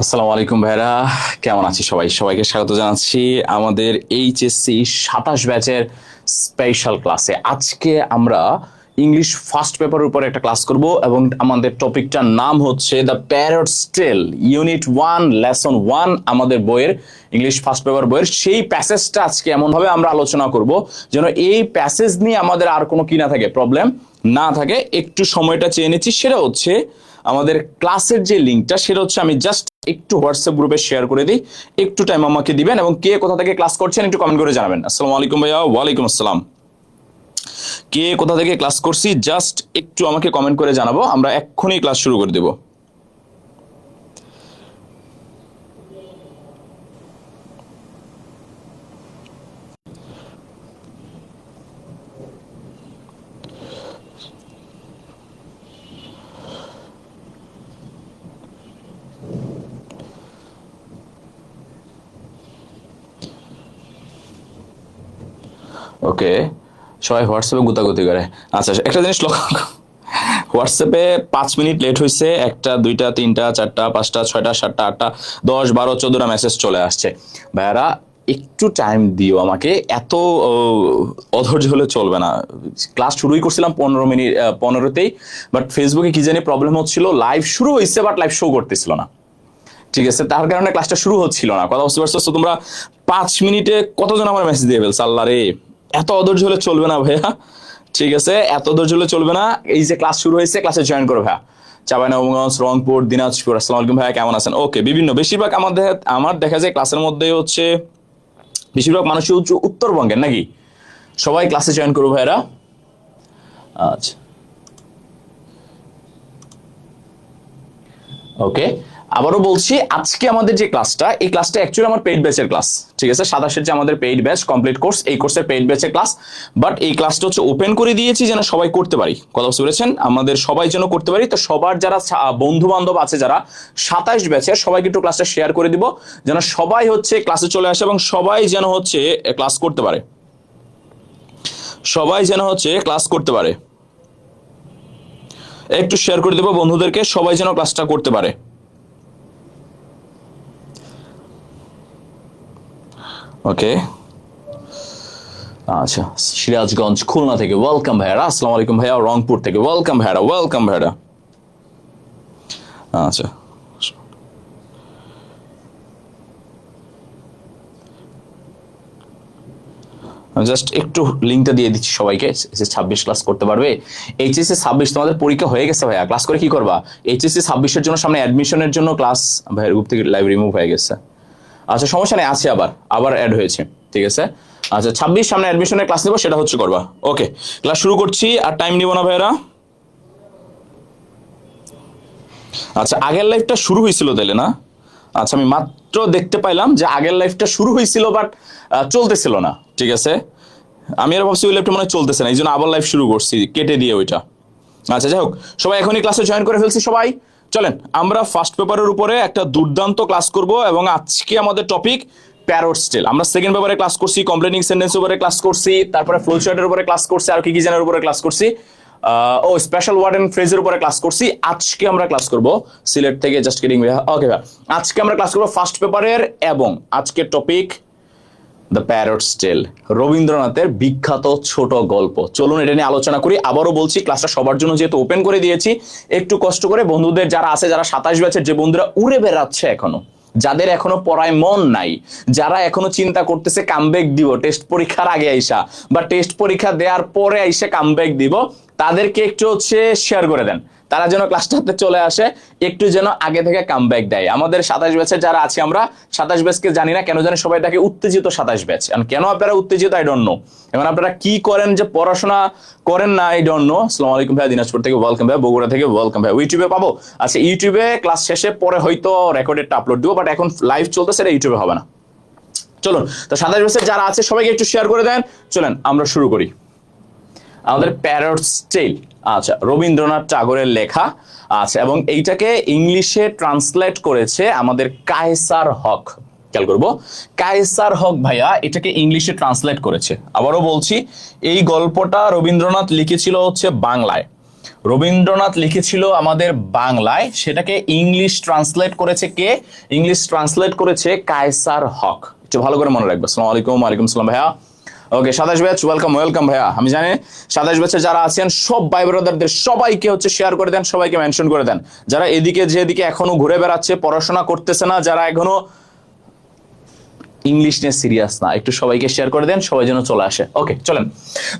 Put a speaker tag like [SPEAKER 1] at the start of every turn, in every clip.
[SPEAKER 1] আসসালামু আলাইকুম ভাইরা, কেমন আছি সবাই? সবাইকে স্বাগত জানাচ্ছি আমাদের এইচএসসি 27 ব্যাচের স্পেশাল ক্লাসে। আজকে আমরা ইংলিশ ফার্স্ট পেপারের উপর একটা ক্লাস করব এবং আমাদের টপিকটার নাম হচ্ছে the parrot's tale, unit 1 lesson 1 আমাদের বইয়ের ইংলিশ ফার্স্ট পেপার বইয়ের সেই প্যাসেজটা আজকে এমনভাবে আমরা আলোচনা করব যেন এই প্যাসেজ নিয়ে আমাদের আর কোনো কি না থাকে, প্রবলেম না থাকে। একটু সময়টা চেয়ে নিচ্ছি, সেটা হচ্ছে আমাদের ক্লাসের যে লিঙ্কটা, সেটা হচ্ছে আমি জাস্ট একটু হোয়াটসঅ্যাপ গ্রুপে শেয়ার করে দিই। একটু টাইম আমাকে দিবেন এবং কে কোথা থেকে ক্লাস করছেন একটু কমেন্ট করে জানাবেন। আসসালামু আলাইকুম ভাইয়া। ওয়ালাইকুম আসসালাম। কে কোথা থেকে ক্লাস করছি জাস্ট একটু আমাকে কমেন্ট করে জানাবো, আমরা এক্ষুনি ক্লাস শুরু করে দেব। ওকে, সবাই হোয়াটসঅ্যাপে গুতাগুতি করে। আচ্ছা, একটা জিনিস লক্ষ্য, হোয়াটসঅ্যাপে 5 মিনিট লেট হয়েছে, 1টা 2টা 3টা 4টা 5টা 6টা 7টা 8টা 10 12 14টা মেসেজ চলে আসছে। ভাইয়ারা একটু টাইম দিও আমাকে, এত অধৈর্য হলে চলবে না। ক্লাস শুরুই করছিলাম 15 মিনিট 15তেই, বাট ফেসবুকে কি জানি প্রবলেম হচ্ছিল, লাইভ শুরু হয়েছে বাট লাইভ শো করতেছিল না। ঠিক আছে, তার কারণে ক্লাসটা শুরু হচ্ছিল না। কথা বুঝতে পারছো? তোমরা 5 মিনিটে কতজন আমার মেসেজ দিয়ে ফেলছে, আল্লাহ রে! এত অধৈর্য হলে চলবে না ভাইয়া, ঠিক আছে? এত ধৈর্য হলে চলবে না। এই যে ক্লাস শুরু হয়েছে, ক্লাসে জয়েন করো ভাইয়া। চাঁপাইনবাবগঞ্জ, রংপুর, দিনাজপুর। আসসালামু আলাইকুম ভাইয়া, কেমন আছেন? ওকে, বিভিন্ন বেশিরভাগ আমার দেখা যায় ক্লাসের মধ্যে হচ্ছে বেশিরভাগ মানুষই হচ্ছে উত্তরবঙ্গের, নাকি? সবাই ক্লাসে জয়েন করো ভাইয়ারা। আচ্ছা, ওকে, আবারও বলছি, আজকে আমাদের যে ক্লাসটা, এই ক্লাসটা অ্যাকচুয়ালি আমার পেইড ব্যাচের ক্লাস। ঠিক আছে, 27-এর যে আমাদের পেইড ব্যাচ কমপ্লিট কোর্স, এই কোর্সের পেইড ব্যাচের ক্লাস। বাট এই ক্লাসটা হচ্ছে ওপেন করে দিয়েছি যেন সবাই করতে পারি। কথা বুঝতে পেরেছেন? আমাদের সবাই যেন করতে পারি। তো সবার যারা বন্ধু বান্ধব আছে যারা 27 ব্যাচের, সবাইকে একটু ক্লাসটা শেয়ার করে দিব যেন সবাই হচ্ছে ক্লাসে চলে আসে এবং সবাই যেন হচ্ছে ক্লাস করতে পারে। সবাই যেন হচ্ছে ক্লাস করতে পারে। একটু শেয়ার করে দেবো বন্ধুদেরকে, সবাই যেন ক্লাসটা করতে পারে। ওকে, আচ্ছা, সিরাজগঞ্জ খুলনা থেকে ওয়েলকাম ভাইয়ারা। আসসালামু আলাইকুম ভাইয়া। রংপুর থেকে ওয়েলকাম ভাইয়ারা, ওয়েলকাম ভাইয়ারা। আচ্ছা, জাস্ট একটু লিঙ্কটা দিয়ে দিচ্ছি সবাইকে, 26 ক্লাস করতে পারবে। এইচএসসি 26 তোমাদের পরীক্ষা হয়ে গেছে ভাইয়া, ক্লাস করে কি করবা? এইচএসসি 26-এর জন্য সামনে অ্যাডমিশনের জন্য ক্লাস। ভাইয়ের গ্রুপ থেকে লাইভ রিমুভ হয়ে গেছে। আচ্ছা, সমস্যা নেই, আছে, আবার আবার অ্যাড হয়েছে। ঠিক আছে, আচ্ছা, 26 সামনে অ্যাডমিশনের ক্লাস নেবো, সেটা হচ্ছে করবা। ওকে, ক্লাস শুরু করছি, আর টাইম নিব না ভাইয়েরা। আচ্ছা, আগের লাইফটা শুরু হয়েছিল তাইলে না? আচ্ছা, আমি মাত্র দেখতে পাইলাম যে আগের লাইফটা শুরু হয়েছিল বাট চলতেছিল না। ঠিক আছে, আমি আর ভাবছি ওই লাইফটা মনে হয় চলতেছে না, এই জন্য আবার লাইফ শুরু করছি কেটে দিয়ে ওইটা। আচ্ছা, যাই হোক, সবাই এখনই ক্লাসে জয়েন করে ফেলছি। সবাই চলেন, আমরা ফার্স্ট পেপারের উপরে একটা দুর্দান্ত ক্লাস করব এবং আজকে আমাদের টপিক প্যারটস টেল। আমরা সেকেন্ড পেপারে ক্লাস করছি, কমপ্লেনিং সেন্টেন্স উপরে ক্লাস করছি, তারপরে ফ্লো চার্টের উপরে ক্লাস করছি, আর কি কি জানার উপরে ক্লাস করছি, ও স্পেশাল ওয়ার্ড এন্ড ফ্রেজের উপরে ক্লাস করছি। আজকে আমরা ক্লাস করব সিলেট থেকে, জাস্ট কিডিং ভাইয়া। ওকে ভাই, আজকে আমরা ক্লাস করব ফার্স্ট পেপারের এবং আজকের টপিক দ্য প্যারটস টেল, রবীন্দ্রনাথের বিখ্যাত ছোট গল্প। চলুন এটা নিয়ে আলোচনা করি। আবারও বলছি, ক্লাসটা সবার জন্য যেহেতু ওপেন করে দিয়েছি, একটু কষ্ট করে বন্ধুদের যারা আছে, যারা 27 ব্যাচের যে বন্ধুরা উড়ে বেড়াচ্ছে এখনো, যাদের এখনো পড়ায় মন নাই, যারা এখনো চিন্তা করতেছে কামব্যাক দিব টেস্ট পরীক্ষার আগে আইসা বা টেস্ট পরীক্ষা দেওয়ার পরে আইসা কামব্যাক দিব, তাদেরকে একটু হচ্ছে শেয়ার করে দেন, তারা যেন ক্লাসটাতে চলে আসে, একটু যেন আগে থেকে কামব্যাক দেয়। আমাদের 27 ব্যাচের যারা আছে, আমরা 27 ব্যাচকে জানি না কেন জানি সবাই তাকে উত্তেজিত 27 ব্যাচ। কেন আপনারা উত্তেজিত আই ডোন্ট নো। এখন আপনারা কি করেন যে পড়াশোনা করেন না, আই ডোন্ট নো। আসসালামু আলাইকুম ভাই, দিনাজপুর থেকে ওয়েলকাম ভাই, বগুড়া থেকে ওয়েলকাম ভাই। ইউটিউবে পাবো? আচ্ছা, ইউটিউবে ক্লাস শেষে পরে হয়তো রেকর্ডেডটা আপলোড দিব, বাট এখন লাইভ চলতেছে, এটা ইউটিউবে হবে না। চলুন, তো 27 ব্যাচের যারা আছে সবাইকে একটু শেয়ার করে দেন। চলেন আমরা শুরু করি আমাদের প্যারটস টেল। আচ্ছা, রবীন্দ্রনাথ টাগোরের লেখা। আচ্ছা, এবং এইটাকে ইংলিশে ট্রান্সলেট করেছে আমাদের কায়সার হক। খেয়াল করবো, কায়সার হক ভাইয়া এটাকে ইংলিশে ট্রান্সলেট করেছে। আবারও বলছি, এই গল্পটা রবীন্দ্রনাথ লিখেছিল হচ্ছে বাংলায়। রবীন্দ্রনাথ লিখেছিল আমাদের বাংলায়, সেটাকে ইংলিশ ট্রান্সলেট করেছে কে? ইংলিশ ট্রান্সলেট করেছে কায়সার হক। একটু ভালো করে মনে রাখবো। আসসালামু আলাইকুম। ওয়ালাইকুম সালাম ভাইয়া। ওকে, 27 ব্যাচ, ওয়েলকাম ভাইয়া। আমি জানি 27 ব্যাচে যারা আছেন সব ভাই ব্রাদারদের সবাইকে হচ্ছে শেয়ার করে দেন, সবাইকে মেনশন করে দেন। যারা এদিকে যেদিকে এখনো ঘুরে বেড়াচ্ছে, পড়াশোনা করতেছে না, যারা এখনো ইংলিশ নিয়ে সিরিয়াস না, একটু সবাইকে শেয়ার করে দেন, সবাই যেন চলে আসে। ওকে, চলেন।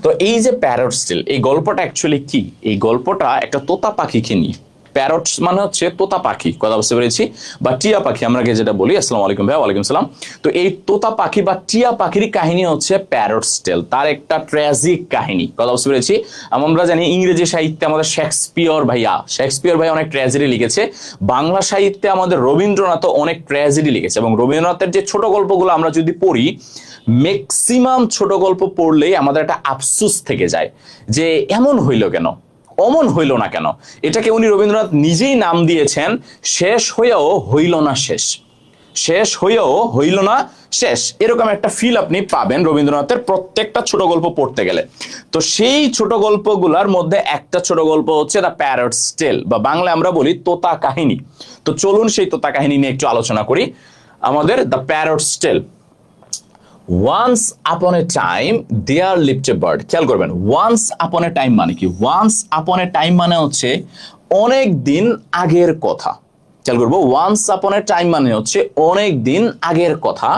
[SPEAKER 1] তো এই যে প্যারট স্টিল, এই গল্পটা অ্যাকচুয়ালি কি? এই গল্পটা একটা তোতা পাখিকে নিয়ে। প্যারট মানে হচ্ছে তোতা পাখি, কথা বুঝতে পেরেছি, বা টিয়া পাখি আমরা যেটা বলি। আসসালামু আলাইকুম ভাইয়া। ওয়ালাইকুম সালাম। তো এই তোতা পাখি বা টিয়া পাখির কাহিনী হচ্ছে প্যারট স্টিল, তার একটা ট্র্যাজিক কাহিনী, কথা বুঝতে পেরেছি। আমরা জানি ইংরেজি সাহিত্যে আমাদের শেক্সপিয়র ভাই অনেক ট্র্যাজেডি লিখেছে। বাংলা সাহিত্যে আমাদের রবীন্দ্রনাথ অনেক ট্র্যাজেডি লিখেছে, এবং রবীন্দ্রনাথের যে ছোট গল্পগুলো আমরা যদি পড়ি, ম্যাক্সিমাম ছোট গল্প পড়লেই আমাদের একটা আফসোস থেকে যায় যে এমন হইল কেন, অমন হইল না কেন। এটাকে উনি রবীন্দ্রনাথ নিজেই নাম দিয়েছেন শেষ হইয়াও হইল না শেষ, শেষ হইয়াও হইল না শেষ। এরকম একটা ফিল আপনি পাবেন রবীন্দ্রনাথের প্রত্যেকটা ছোট গল্প পড়তে গেলে। তো সেই ছোট গল্পগুলোর মধ্যে একটা ছোট গল্প হচ্ছে দ্য প্যারটস টেল, বা বাংলায় আমরা বলি তোতা কাহিনী। তো চলুন সেই তোতা কাহিনী নিয়ে একটু আলোচনা করি। আমাদের the parrot's tale. Once upon a time there lived a bird. খেয়াল করবেন, ওয়ান্স আপন এ টাইম মানে কি? ওয়ান্স আপন এ টাইম মানে হচ্ছে অনেক দিন আগের কথা। খেয়াল করবো, ওয়ান্স আপন এ টাইম মানে হচ্ছে অনেক দিন আগের কথা।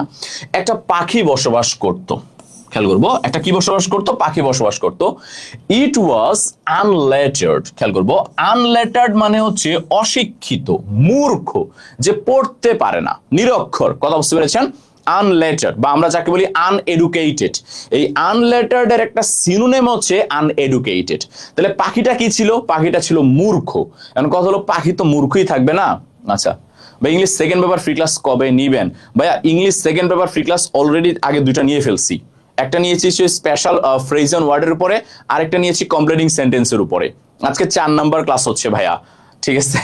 [SPEAKER 1] একটা পাখি বসবাস করত। খেয়াল করবো, একটা কি বসবাস করতো? পাখি বসবাস করতো। ইট ওয়াজ আনলেটার্ড। খেয়াল করবো, আনলেটার্ড মানে হচ্ছে অশিক্ষিত, মূর্খ, যে পড়তে পারে না, নিরক্ষর, কথা বুঝতে পেরেছেন? আনলেটার্ড, বা আমরা যাকে বলি আনএডুকেটেড। এই আনলেটার্ড এর একটা সিনোনিম হচ্ছে আনএডুকেটেড। তাহলে পাখিটা কি ছিল? পাখিটা ছিল মূর্খ। এখন কথা হলো, পাখি তো মূর্খই থাকবে না। আচ্ছা বা English second paper free class কবে নিবেন? ভাইয়া English second paper free class already আগে দুইটা নিয়ে ফেলছি। একটা নিয়েছি স্পেশাল ফ্রেজ অ্যান্ড ওয়ার্ডের উপরে, আরেকটা নিয়েছি কমপ্লিটিং সেন্টেন্সের উপরে। আজকে 4 নাম্বার ক্লাস হচ্ছে ভাইয়া, ঠিক আছে?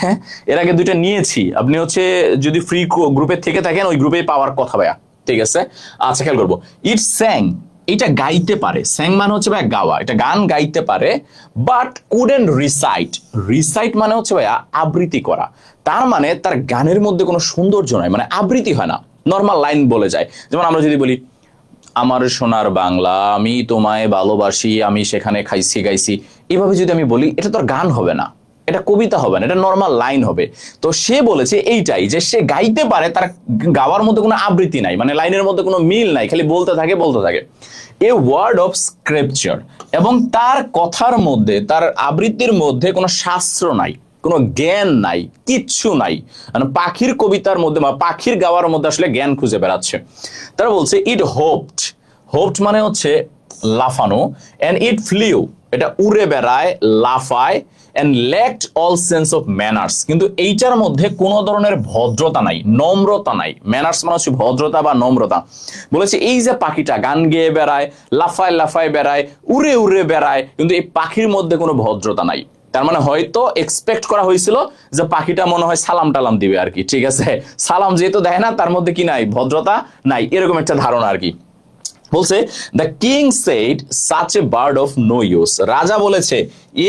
[SPEAKER 1] এর আগে দুইটা নিয়েছি, আপনি হচ্ছে যদি ফ্রি গ্রুপে থেকে থাকেন ওই গ্রুপে পাওয়ার কথা ভাইয়া, ঠিক আছে? আচ্ছা, খেয়াল করবো, ইট স্যাং, এটা গাইতে পারে। স্যাং মানে হচ্ছে ভাইয়া গাওয়া, এটা গান গাইতে পারে। But couldn't recite. রিসাইট মানে হচ্ছে ভাইয়া আবৃত্তি করা। তার মানে তার গানের মধ্যে কোনো সৌন্দর্য নাই, মানে আবৃত্তি হয় না, নর্মাল লাইন বলে যায়। যেমন আমরা যদি বলি, আমার সোনার বাংলা, আমি তোমায় ভালোবাসি, আমি সেখানে খাইছি গাইছি, এভাবে যদি আমি বলি, এটা তো গান হবে না, এটা কবিতা হবে না, এটা নর্মাল লাইন হবে। তো সে বলেছে এইটাই, যে সে গাইতে পারে, তার গাওয়ার মধ্যে কোনো আবৃত্তি নাই, মানে লাইনের মধ্যে কোনো মিল নাই, খালি বলতে থাকে। এ ওয়ার্ড অফ স্ক্রিপচার, এবং তার কথার মধ্যে, তার আবৃত্তির মধ্যে কোনো শাস্ত্র নাই, কোনো জ্ঞান নাই, কিচ্ছু নাই। মানে পাখির কবিতার মধ্যে বা পাখির গাওয়ার মধ্যে আসলে জ্ঞান খুঁজে বেড়াচ্ছে। তারা বলছে ইট হোপড। হোপড মানে হচ্ছে লাফানো, এন্ড ইট ফ্লিউ, এটা উড়ে বেড়ায়, লাফায়, and lacked all sense of manners, কিন্তু এইটার মধ্যে কোনো ধরনের ভদ্রতা নাই, নম্রতা নাই। ম্যানার্স মানে হচ্ছে ভদ্রতা বা নম্রতা। বলেছে এই যে পাখিটা গান গেয়ে বেড়ায়, লাফায় লাফায় বেড়ায়, উড়ে উড়ে বেড়ায়, কিন্তু এই পাখির মধ্যে কোনো ভদ্রতা নাই। তার মানে হয়তো এক্সপেক্ট করা হয়েছিল যে পাখিটা মনে হয় সালাম টালাম দিবে আর কি, ঠিক আছে? সালাম যেহেতু দেয় না, তার মধ্যে কি নাই? ভদ্রতা নাই, এরকম একটা ধারণা আর কি। বলছে the king said such a bird of no use. রাজা বলেছে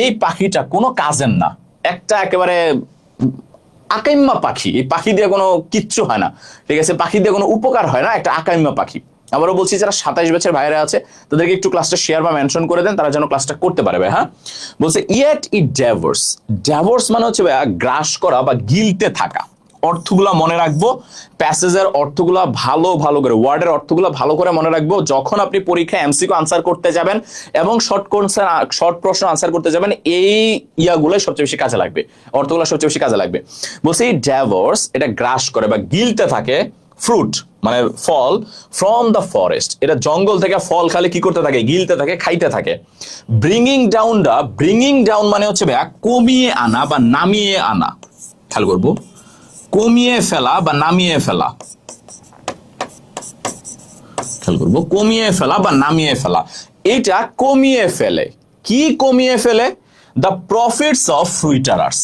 [SPEAKER 1] এই পাখিটা কোনো কাজের না, একটা একেবারে আকাইম্মা পাখি, এই পাখি দিয়ে কোনো কিচ্ছু হয় না, ঠিক আছে? পাখি দিয়ে কোনো উপকার হয় না, একটা আকাইম্মা পাখি। আবারও বলছি, যারা 27 ব্যাচের ভাইরা আছে তাদেরকে একটু ক্লাসটা শেয়ার বা মেনশন করে দেন, তারা যেন ক্লাসটা করতে পারে ভাই। হ্যাঁ, বলছে ইয়েট ইট ডেভোর্স। ডেভোর্স মানে হচ্ছে ভাইয়া গ্রাস করা বা গিলতে থাকা। অর্থগুলা মনে রাখবো, প্যাসেজের অর্থগুলা ভালো ভালো করে, ওয়ার্ডের অর্থগুলা ভালো করে মনে রাখবো। যখন আপনি পরীক্ষায় এমসিকিউ আনসার করতে যাবেন এবং শর্ট প্রশ্ন আনসার করতে যাবেন, এই ইয়াগুলোই সবচেয়ে বেশি কাজে লাগবে, অর্থগুলো সবচেয়ে বেশি কাজে লাগবে। বলছে এই ডেভোর্স, এটা গ্রাস করে বা গিলতে থাকে, ফ্রুট মানে ফল, ফ্রম দ্য ফরেস্ট, এটা জঙ্গল থেকে ফল খালি কি করতে থাকে? গিলতে থাকে, খাইতে থাকে। Bringing down the, bringing down মানে হচ্ছে ভাইয়া কমিয়ে আনা বা নামিয়ে আনা। খেয়াল করবো, কমিয়ে ফেলা বা নামিয়ে ফেলা। খেয়াল করবো, কমিয়ে ফেলা বা নামিয়ে ফেলা। এটা কমিয়ে ফেলে, কি কমিয়ে ফেলে? দ্য প্রফিটস অফ ফ্রুইটারার্স,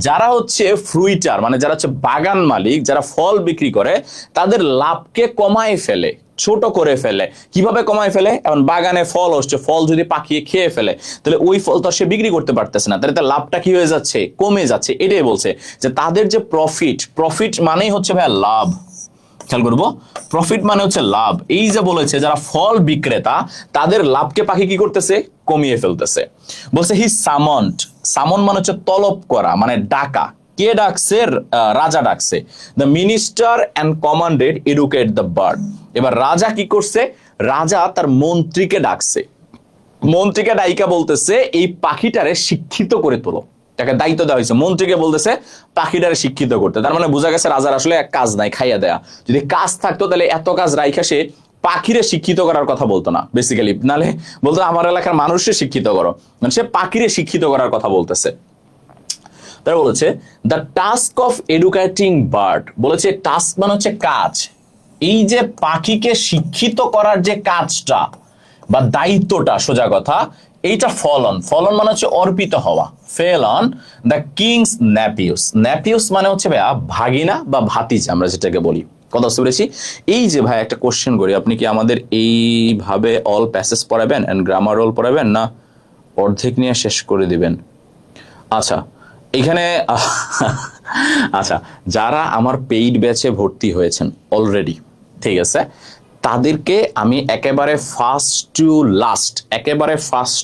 [SPEAKER 1] যারা হচ্ছে ফ্রুইটার মানে যারা হচ্ছে বাগান মালিক, যারা ফল বিক্রি করে, তাদের লাভকে কমায় ফেলে। ছোট করে ফেলে। কিভাবে কমায় ফেলে? এখন বাগানে ফল হচ্ছে, ফল যদি পাখিয়ে খেয়ে ফেলে তাহলে ওই ফল তো সে বিক্রি করতে পারতেছে না, তাহলে তার লাভটা কি হয়ে যাচ্ছে? কমে যাচ্ছে। এটাই বলছে যে তাদের যে প্রফিট মানেই হচ্ছে ভাইয়া লাভ। খেয়াল করবো, প্রফিট মানে হচ্ছে লাভ। এই যে বলেছে যারা ফল বিক্রেতা তাদের লাভকে পাখি কি করতেছে? কমিয়ে ফেলতেছে। বলছে হি সামন্ড, সামন মানে হচ্ছে তলব করা, মানে ডাকা। কে ডাকছে? রাজা ডাকছে। The minister and commanded educate the bird. এবার রাজা কি করছে? রাজা তার মন্ত্রীকে ডাকছে। মন্ত্রীকে ডাইকা বলতেছে এই পাখিটারে শিক্ষিত করে তোলো। তাকে দায়িত্ব দেওয়া হয়েছে, মন্ত্রীকে বলতেছে পাখিটারে শিক্ষিত করতে। তার মানে বোঝা গেছে রাজার আসলে এক কাজ নাই, খাইয়া দেয়া। যদি কাজ থাকতো তাহলে এত কাজ রাইখা সে পাখিরে শিক্ষিত করার কথা বলতো না বেসিক্যালি, নালে বলতো আমার এলাকার মানুষকে শিক্ষিত করো, মানে সে পাখিরে শিক্ষিত করার কথা বলতেছে। তারা বলেছে the task of educating bird, বলেছে টাস্ক মানে হচ্ছে কাজ। এই যে পাখিকে শিক্ষিত করার যে কাজটা বা দায়িত্বটা, সোজা কথা, এইটা ফলন মানে হচ্ছে অর্পিত হওয়া। Fell on the king's nephews. Nephews মানে হচ্ছে ভাইয়া ভাগিনা বা ভাতিজা, আমরা যেটাকে বলি। কথা বুঝতে পেরেছি? এই যে ভাই একটা কোশ্চেন করি, আপনি কি আমাদের এইভাবে অল প্যাসেজ পড়াবেন এন্ড গ্রামার রোল পড়াবেন, না অর্ধেক নিয়ে শেষ করে দিবেন? আচ্ছা, এখানে আচ্ছা, যারা আমার পেইড ব্যাচে ভর্তি হয়েছেন অলরেডি, ঠিক আছে, তাদেরকে আমি একেবারে ফার্স্ট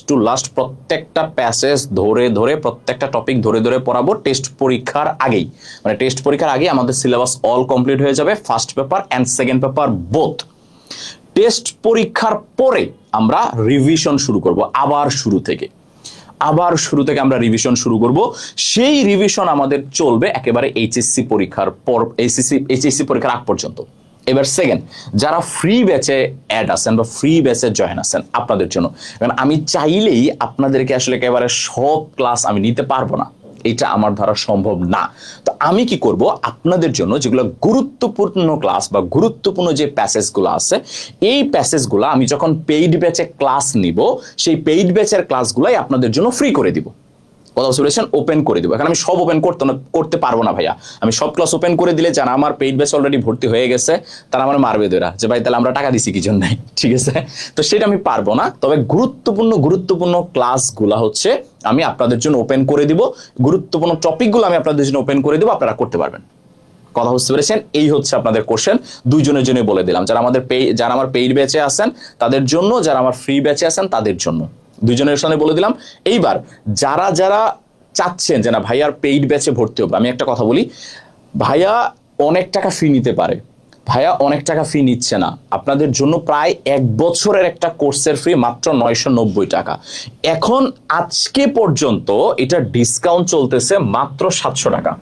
[SPEAKER 1] টু লাস্ট প্রত্যেকটা প্যাসেজ ধরে ধরে, প্রত্যেকটা টপিক ধরে ধরে পড়াবো টেস্ট পরীক্ষার আগেই। মানে টেস্ট পরীক্ষার আগে আমাদের সিলেবাস অল কমপ্লিট হয়ে যাবে, first paper and second paper both. Test পরীক্ষার পরে আমরা রিভিশন শুরু করব, আবার শুরু থেকে আমরা রিভিশন শুরু করব। সেই রিভিশন আমাদের চলবে একেবারে এইচএসসি পরীক্ষার পর, এইচএসসি পরীক্ষার আগ পর্যন্ত। এবার সেকেন্ড, যারা ফ্রি ব্যাচে অ্যাড আছেন বা ফ্রি ব্যাচে জয়েন আছেন, আপনাদের জন্য, কারণ আমি চাইলেই আপনাদেরকে আসলে একেবারে সব ক্লাস আমি নিতে পারবো না, এটা আমার দ্বারা সম্ভব না। তো আমি কি করব, আপনাদের জন্য যেগুলো গুরুত্বপূর্ণ ক্লাস বা গুরুত্বপূর্ণ যে প্যাসেজগুলো আছে, এই প্যাসেজগুলো আমি যখন পেইড ব্যাচে ক্লাস নিব, সেই পেইড ব্যাচের ক্লাসগুলাই আপনাদের জন্য ফ্রি করে দিব। কথা বুঝতে ওপেন করে দিব। এখন আমি সব ওপেন করতে পারবো না ভাইয়া। আমি সব ক্লাস ওপেন করে দিলে যারা আমার পেইড ব্যাচ অলরেডি ভর্তি হয়ে গেছে তারা আমার মারবে দেরা যে ভাই তাহলে আমরা টাকা দিছি কি জন্য, ঠিক আছে? তো সেটা আমি পারবো না। তবে গুরুত্বপূর্ণ ক্লাসগুলো হচ্ছে আমি আপনাদের জন্য ওপেন করে দিব, গুরুত্বপূর্ণ টপিকগুলো আমি আপনাদের জন্য ওপেন করে দিব, আপনারা করতে পারবেন। কথা বুঝতে পেরেছেন? এই হচ্ছে আপনাদের কোশ্চেন। দুইজনের জন্য বলে দিলাম, যারা আমার পেইড ব্যাচে আছেন তাদের জন্য, যারা আমার ফ্রি ব্যাচে আছেন তাদের জন্য, দুইজনের সামনে বলে দিলাম। এইবার যারা চাচ্ছেন যে না ভাইয়ার পেইড ব্যাচে ভর্তি হবে, আমি একটা কথা বলি, ভাইয়া অনেক টাকা ফি নিতে পারে, ভাইয়া অনেক টাকা ফি নিচ্ছে না। আপনাদের জন্য প্রায় 1 বছরের একটা কোর্সের ফি মাত্র 990 টাকা। এখন আজকে পর্যন্ত এটা ডিসকাউন্ট চলতেছে মাত্র 700 টাকা।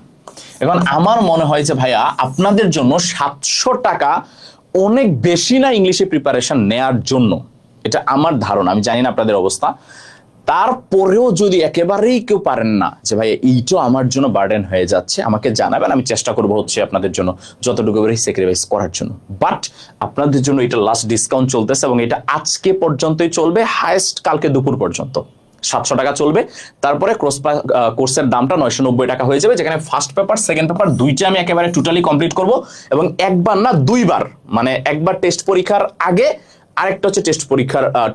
[SPEAKER 1] এখন আমার মনে হয় যে ভাইয়া আপনাদের জন্য 700 টাকা অনেক বেশি না ইংলিশে প্রিপারেশন নেয়ার জন্য, এটা আমার ধারণা। আমি জানি না আপনাদের অবস্থা, তারপরেও যদি একেবারেই কেউ পারেন না যে ভাই এইটা আমার জন্য বার্ডেন হয়ে যাচ্ছে, আমাকে জানাবেন, আমি চেষ্টা করবো হচ্ছে আপনাদের জন্য যতটুকু স্যাক্রিফাইস করার জন্য। বাট আপনাদের জন্য এটা লাস্ট ডিসকাউন্ট চলতেছে এবং এটা আজকে পর্যন্তই চলবে, হাইয়েস্ট কালকে দুপুর পর্যন্ত 700 টাকা চলবে। তারপরে কোর্সের দামটা 990 টাকা হয়ে যাবে, যেখানে ফার্স্ট পেপার সেকেন্ড পেপার দুইটা আমি একেবারে টোটালি কমপ্লিট করব, এবং একবার না দুইবার, মানে একবার টেস্ট পরীক্ষার আগে, আরেকটা হচ্ছে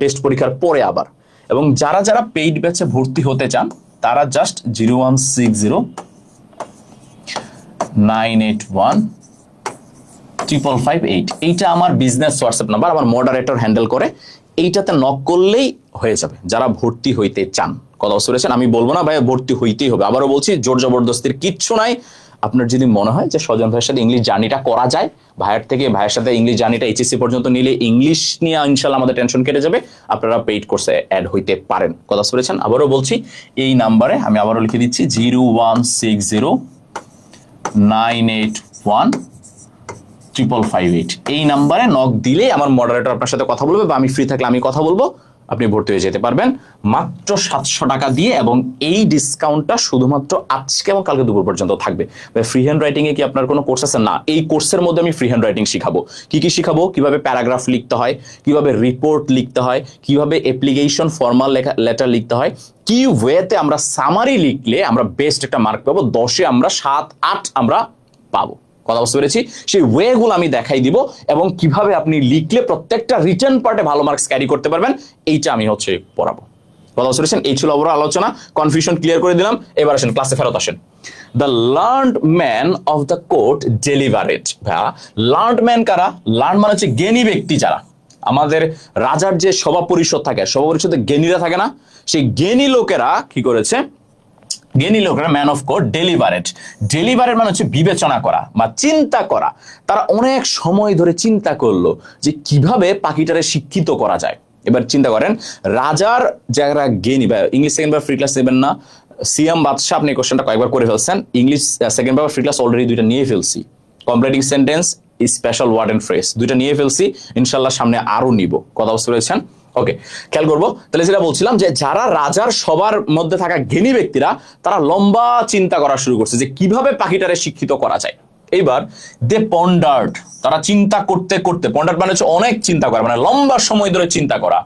[SPEAKER 1] টেস্ট পরীক্ষার পরে আবার। এবং যারা পেইড ব্যাচে ভর্তি হতে চান তারা জাস্ট 01609815558, এইটা আমার বিজনেস হোয়াটসঅ্যাপ নাম্বার, আমার মডারেটর হ্যান্ডেল করে, এইটাতে নক করলেই হয়ে যাবে যারা ভর্তি হইতে চান। কথা বুঝতে পেরেছেন? আমি বলবো না ভাই ভর্তি হইতেই হবে, আবারও বলছি জোর জবরদস্তির কিচ্ছু নাই। আপনার যদি মনে হয় যে সজন ভাইয়ের সাথে ইংলিশ জার্নিটা করা যায়, ভাইয়ের সাথে ইংলিশ জার্নিটা এইচএসসি পর্যন্ত নিলে ইংলিশ নিয়ে ইনশাল্লাহ আমাদের টেনশন কেটে যাবে, আপনারা পেইড কোর্সে অ্যাড হইতে পারেন। কথা শুনেছেন? আবারও বলছি, এই নাম্বারে আমি আবারও লিখে দিচ্ছি 01609815558, এই নাম্বারে নক দিলে আমার মডারেটর আপনার সাথে কথা বলবে, বা আমি ফ্রি থাকলে আমি কথা বলবো, আপনি ভর্তি হয়ে যেতে পারবেন মাত্র 700 টাকা দিয়ে। এবং এই ডিসকাউন্টটা শুধুমাত্র আজকে এবং কালকে দুপুর পর্যন্ত থাকবে। ফ্রি হ্যান্ড রাইটিং এ কি আপনার কোনো কোর্স আছে? না, এই কোর্সের মধ্যে আমি ফ্রি হ্যান্ড রাইটিং শিখাবো। কি শিখাবো? কিভাবে প্যারাগ্রাফ লিখতে হয়, কিভাবে রিপোর্ট লিখতে হয়, কিভাবে অ্যাপ্লিকেশন ফর্মাল লেটার লিখতে হয়, কি ওয়েতে আমরা সামারি লিখলে আমরা বেস্ট একটা মার্ক পাবো, 10-এ আমরা 7-8 আমরা পাবো। কথা বুঝতে পেরেছি? সেই ওয়েগুলো আমি দেখাই দিব এবং কিভাবে আপনি লিখলে প্রত্যেকটা রিটেন পার্টে ভালো মার্কস ক্যারি করতে পারবেন এইটা আমি পড়াবো। কথা বুঝতে পেরেছেন? এই ছিল ওভারঅল আলোচনা, কনফিউশন ক্লিয়ার করে দিলাম। এবার আসেন ক্লাসে ফেরত আসেন। The learned man of the court delivered. ভাইয়া লার্নড ম্যান কারা? লার্ন মানে হচ্ছে জ্ঞানী ব্যক্তি যারা। আমাদের রাজার যে সভা পরিষদ থাকে, সভা পরিষদে জ্ঞানীরা থাকে না, সেই জ্ঞানী লোকেরা কি করেছে? জ্ঞানী লোকেরা man of court delivered. Delivered মানে হচ্ছে বিবেচনা করা বা চিন্তা করা। তারা অনেক সময় ধরে চিন্তা করলো যে কিভাবে পাখিটারে শিক্ষিত করা যায়। এবার চিন্তা করেন, রাজার যারা জ্ঞানী, বা English second paper free class নেবেন না, সিএম বাদশাহ আপনি কোশ্চেনটা কয়েকবার করে ফেলছেন, English second paper free class already 2টা নিয়ে ফেলছি, completing sentence, special word and phrase 2টা নিয়ে ফেলছি, ইনশাল্লাহ সামনে আরো নিব। কথা বুঝতে পেরেছেন? ওকে, খেয়াল করবো। তাহলে যেটা বলছিলাম যে যারা রাজার সবার মধ্যে থাকা জ্ঞানী ব্যক্তিরা, তারা লম্বা চিন্তা করা শুরু করছে যে কিভাবে পাখিটারে শিক্ষিত করা যায়। এইবার দে পন্ডার্ড, তারা চিন্তা করতে করতে, পন্ডার্ড মানে হচ্ছে অনেক চিন্তা করা, মানে লম্বা সময় ধরে চিন্তা করা।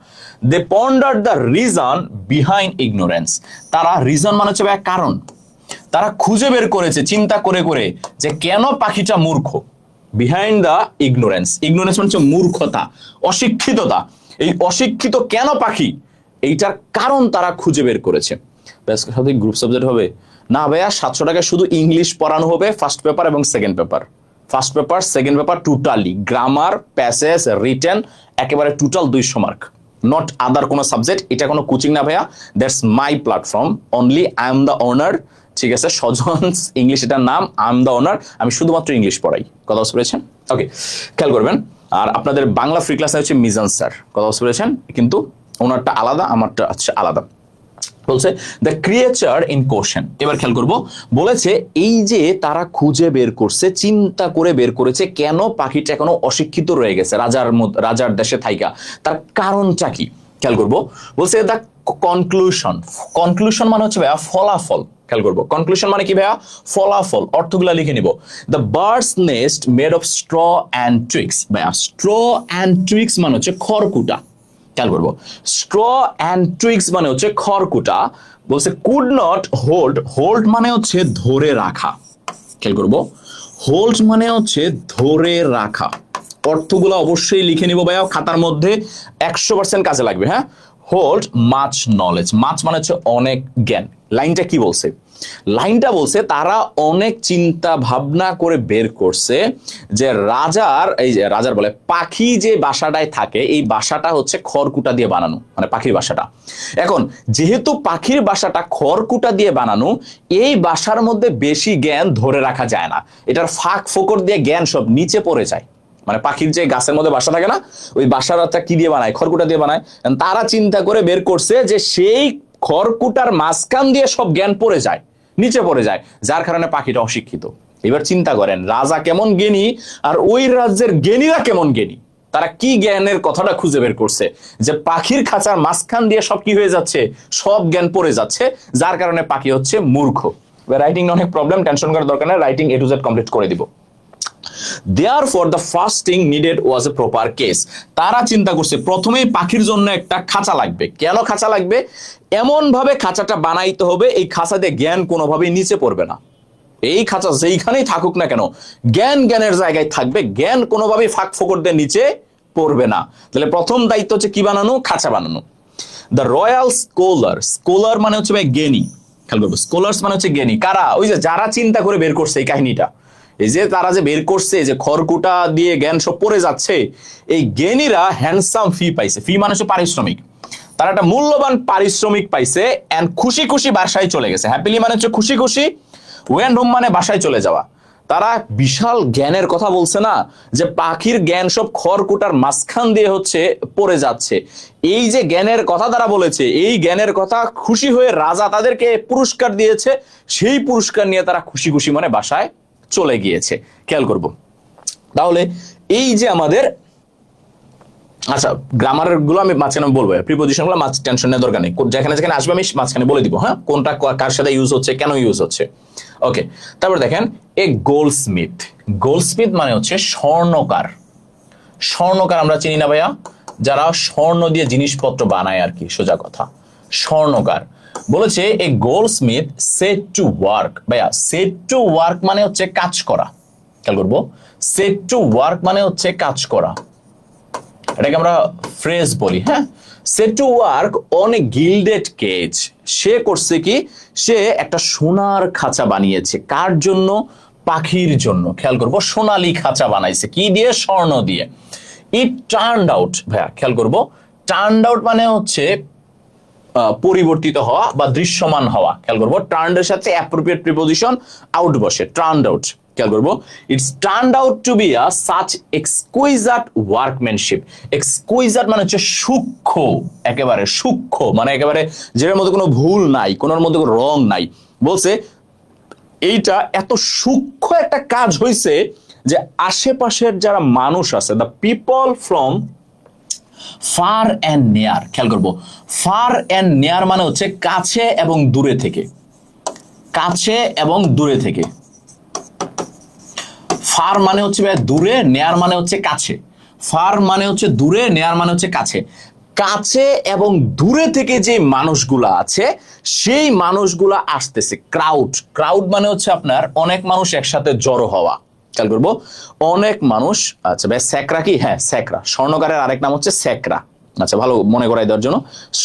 [SPEAKER 1] দে পন্ডার্ড দ্য রিজন বিহাইন্ড ইগনোরেন্স। তারা রিজন মানে হচ্ছে কারণ, তারা খুঁজে বের করেছে চিন্তা করে করে যে কেন পাখিটা মূর্খ। বিহাইন্ড দ্য ইগনোরেন্স, ইগনোরেন্স মানে হচ্ছে মূর্খতা, অশিক্ষিততা। এই অশিক্ষিত কেন পাখি, এইটার কারণ তারা খুঁজে বের করেছে। সাথে গ্রুপ সাবজেক্ট হবে না ভাইয়া, 700 টাকায় শুধু ইংলিশ পড়ানো হবে, ফার্স্ট পেপার এবং second paper. First paper second paper totally grammar, passage, written, একেবারে টোটাল 200 মার্ক, নট আদার কোনো সাবজেক্ট। এটা কোনো কোচিং না ভাইয়া, that's my platform, only I am the owner. ঠিক আছে, সজন ইংলিশ এটার নাম, আই এম দ্য ওনার, আমি শুধুমাত্র ইংলিশ পড়াই। কথা বুঝতে পেরেছেন? ওকে, খেয়াল করবেন। আর আপনাদের বাংলা ফ্রি ক্লাস হচ্ছে মিজান স্যার। কথা বুঝতে পেরেছেন? কিন্তু ওনারটা আলাদা, আমারটা হচ্ছে আলাদা। বলছে দ্য ক্রিয়েচার ইন কোশ্চেন। এবার খেয়াল করবো, বলেছে এই যে তারা খুঁজে বের করছে, চিন্তা করে বের করেছে কেন পাখিটা এখনো অশিক্ষিত রয়ে গেছে রাজার দেশে থাইকা, তার কারণটা কি? খেয়াল করবো, বলছে দ্য কনক্লুশন। কনক্লুশন মানে হচ্ছে ভাইয়া ফলাফল। খেয়াল করবো, কনক্লুশন মানে কি ভাইয়া? ফলাফল। অর্থগুলা লিখে নিব। The birds nest made of straw and tweaks. ভাইয়া স্ট্র অ্যান্ড টুইক্স মানে হচ্ছে খড়কুটা। খেয়াল করবো, স্ট্র অ্যান্ড টুইক্স মানে হচ্ছে খড়কুটা। বলছে কুড নট হোল্ড, হোল্ড মানে হচ্ছে ধরে রাখা। খেয়াল করবো, হোল্ড মানে হচ্ছে ধরে রাখা। অর্থগুলো অবশ্যই লিখে নিব ভাইয়া খাতার মধ্যে, 100% কাজে লাগবে। হ্যাঁ, হোল্ড মাচ নলেজ, মাচ মানে হচ্ছে অনেক জ্ঞান। লাইনটা কি বলছে? লাইনটা বলছে তারা অনেক চিন্তা ভাবনা করে বের করছে যে রাজার বলে পাখি যে বাসাটায় থাকে, এই বাসাটা হচ্ছে খড়কুটা দিয়ে বানানো, মানে পাখির বাসাটা। এখন যেহেতু পাখির বাসাটা খড়কুটা দিয়ে বানানো, এই বাসার মধ্যে বেশি জ্ঞান ধরে রাখা যায় না, এটার ফাঁক ফোকর দিয়ে জ্ঞান সব নিচে পড়ে যায়। মানে পাখির যে গাছের মধ্যে বাসা থাকে না, ওই বাসাটা কি দিয়ে বানায়? খড়কুটা দিয়ে বানায়। তারা চিন্তা করে বের করছে যে সেই খড়কুটার মাঝখান দিয়ে সব জ্ঞান পড়ে যায়, নিচে পড়ে যায়, যার কারণে পাখিটা অশিক্ষিত। এবার চিন্তা করেন, রাজা কেমন জ্ঞানী আর ওই রাজ্যের জ্ঞানীরা কেমন জ্ঞানী। তারা কি জ্ঞানের কথাটা খুঁজে বের করছে যে পাখির খাঁচার মাঝখান দিয়ে সব কি হয়ে যাচ্ছে, সব জ্ঞান পড়ে যাচ্ছে, যার কারণে পাখি হচ্ছে মূর্খ। রাইটিং অনেক প্রবলেম, টেনশন করার দরকার নেই, writing A to Z complete করে দিব। Therefore the first thing needed was a proper case. তারা চিন্তা করছে প্রথমেই পাখির জন্য একটা খাঁচা লাগবে। কেন খাঁচা লাগবে? এমন ভাবে খাঁচাটা বানাইতে হবে এই খাঁচা দিয়ে জ্ঞান কোনোভাবেই নিচে পড়বে না। এই খাঁচা যেইখানেই থাকুক না কেন, জ্ঞান জ্ঞানের জায়গায় থাকবে, জ্ঞান কোনোভাবেই ফাঁক ফোকর দিয়ে নিচে পড়বে না। তাহলে প্রথম দায়িত্ব হচ্ছে কি বানানো? খাঁচা বানানো। দ্য রয়্যাল স্কলার, স্কলার মানে হচ্ছে ভাই জ্ঞানী। খেয়াল করবো, স্কলার্স মানে হচ্ছে জ্ঞানী। কারা? ওই যে যারা চিন্তা করে বের করছে এই কাহিনীটা, এই যে তারা যে বের করছে যে খড়কুটা দিয়ে জ্ঞান সব পড়ে যাচ্ছে, এই জ্ঞানীরা হ্যান্ডসাম ফি পাইছে। ফি মানে হচ্ছে পারিশ্রমিক। তারা একটা মূল্যবান পারিশ্রমিক পাইছে এন্ড খুশি খুশি বাসায় চলে গেছে। হ্যাপিলি মানে হচ্ছে খুশি খুশি, ওয়েন্ট হোম মানে বাসায় চলে যাওয়া। তারা বিশাল জ্ঞানের কথা বলছে না, যে পাখির জ্ঞান সব খড়কুটার মাঝখান দিয়ে হচ্ছে পড়ে যাচ্ছে। এই যে জ্ঞানের কথা তারা বলেছে, এই জ্ঞানের কথা খুশি হয়ে রাজা তাদেরকে পুরস্কার দিয়েছে, সেই পুরস্কার নিয়ে তারা খুশি খুশি মানে বাসায় চলে গিয়েছে। খেয়াল করব, তাহলে এই যে আমাদের, আচ্ছা গ্রামার গুলো আমি মাঝখানে বলবো, প্রিপোজিশন গুলো টেনশন নেওয়ার দরকার নেই, যেখানে যেখানে আসবে আমি মাঝখানে বলে দিব। হ্যাঁ, কোনটা কার সাথে ইউজ হচ্ছে, কেন ইউজ হচ্ছে। ওকে, তারপর দেখেন এ গোল্ডস্মিথ। গোল্ডস্মিথ মানে হচ্ছে স্বর্ণকার। স্বর্ণকার আমরা চিনি না ভাইয়া? যারা স্বর্ণ দিয়ে জিনিসপত্র বানায় আর কি, সোজা কথা, স্বর্ণকার। বলেছে এ গোল্ডস্মিথ সেট টু ওয়ার্ক। ভাইয়া সেট টু ওয়ার্ক মানে হচ্ছে কাজ করা। খেয়াল করবো সেট টু ওয়ার্ক মানে হচ্ছে কাজ করা, এটাকে আমরা ফ্রেজ বলি। হ্যাঁ, set to work on a gilded cage, সে করছে কি, সে একটা সোনার খাঁচা বানিয়েছে। কার জন্য? পাখির জন্য। খেয়াল করবো সোনালী খাঁচা বানাইছে কি দিয়ে? স্বর্ণ দিয়ে। ইট টার্নড আউট, ভাইয়া খেয়াল করবো টার্নড আউট মানে হচ্ছে পরিবর্তিত হওয়া বা দৃশ্যমান হওয়া। খেয়াল করবো টার্নড এর সাথে অ্যাপ্রোপ্রিয়েট প্রিপোজিশন আউট বসে, টার্নড আউট। খেয়াল করবো it's turned out to be a such exquisite workmanship. Exquisite মানে হচ্ছে সূক্ষ্ম, একেবারে সূক্ষ্ম, মানে একেবারে যেটার মধ্যে কোনো ভুল নাই, কোনোর মধ্যে কোনো রং নাই। বলছে এইটা এত সূক্ষ্ম একটা কাজ হয়েছে যে আশেপাশের যারা মানুষ আছে, the people from fur and near. খেয়াল করবো ফার অ্যান্ড নিয়ার মানে হচ্ছে কাছে এবং দূরে থেকে, কাছে এবং দূরে থেকে। ফার মানে হচ্ছে দূরে, নেয়ার মানে হচ্ছে কাছে। ফার মানে হচ্ছে দূরে, নেয়ার মানে হচ্ছে কাছে। কাছে এবং দূরে থেকে যে মানুষগুলা আছে সেই মানুষগুলা আসতেছে। ক্রাউড, ক্রাউড মানে হচ্ছে আপনার অনেক মানুষ একসাথে জড়ো হওয়া। খেয়াল করবো অনেক মানুষ। আচ্ছা ভাই স্যাকরা কি? হ্যাঁ স্যাকরা, স্বর্ণকারের আরেক নাম হচ্ছে স্যাকরা। আচ্ছা ভালো মনে করাই দেওয়ার জন্য,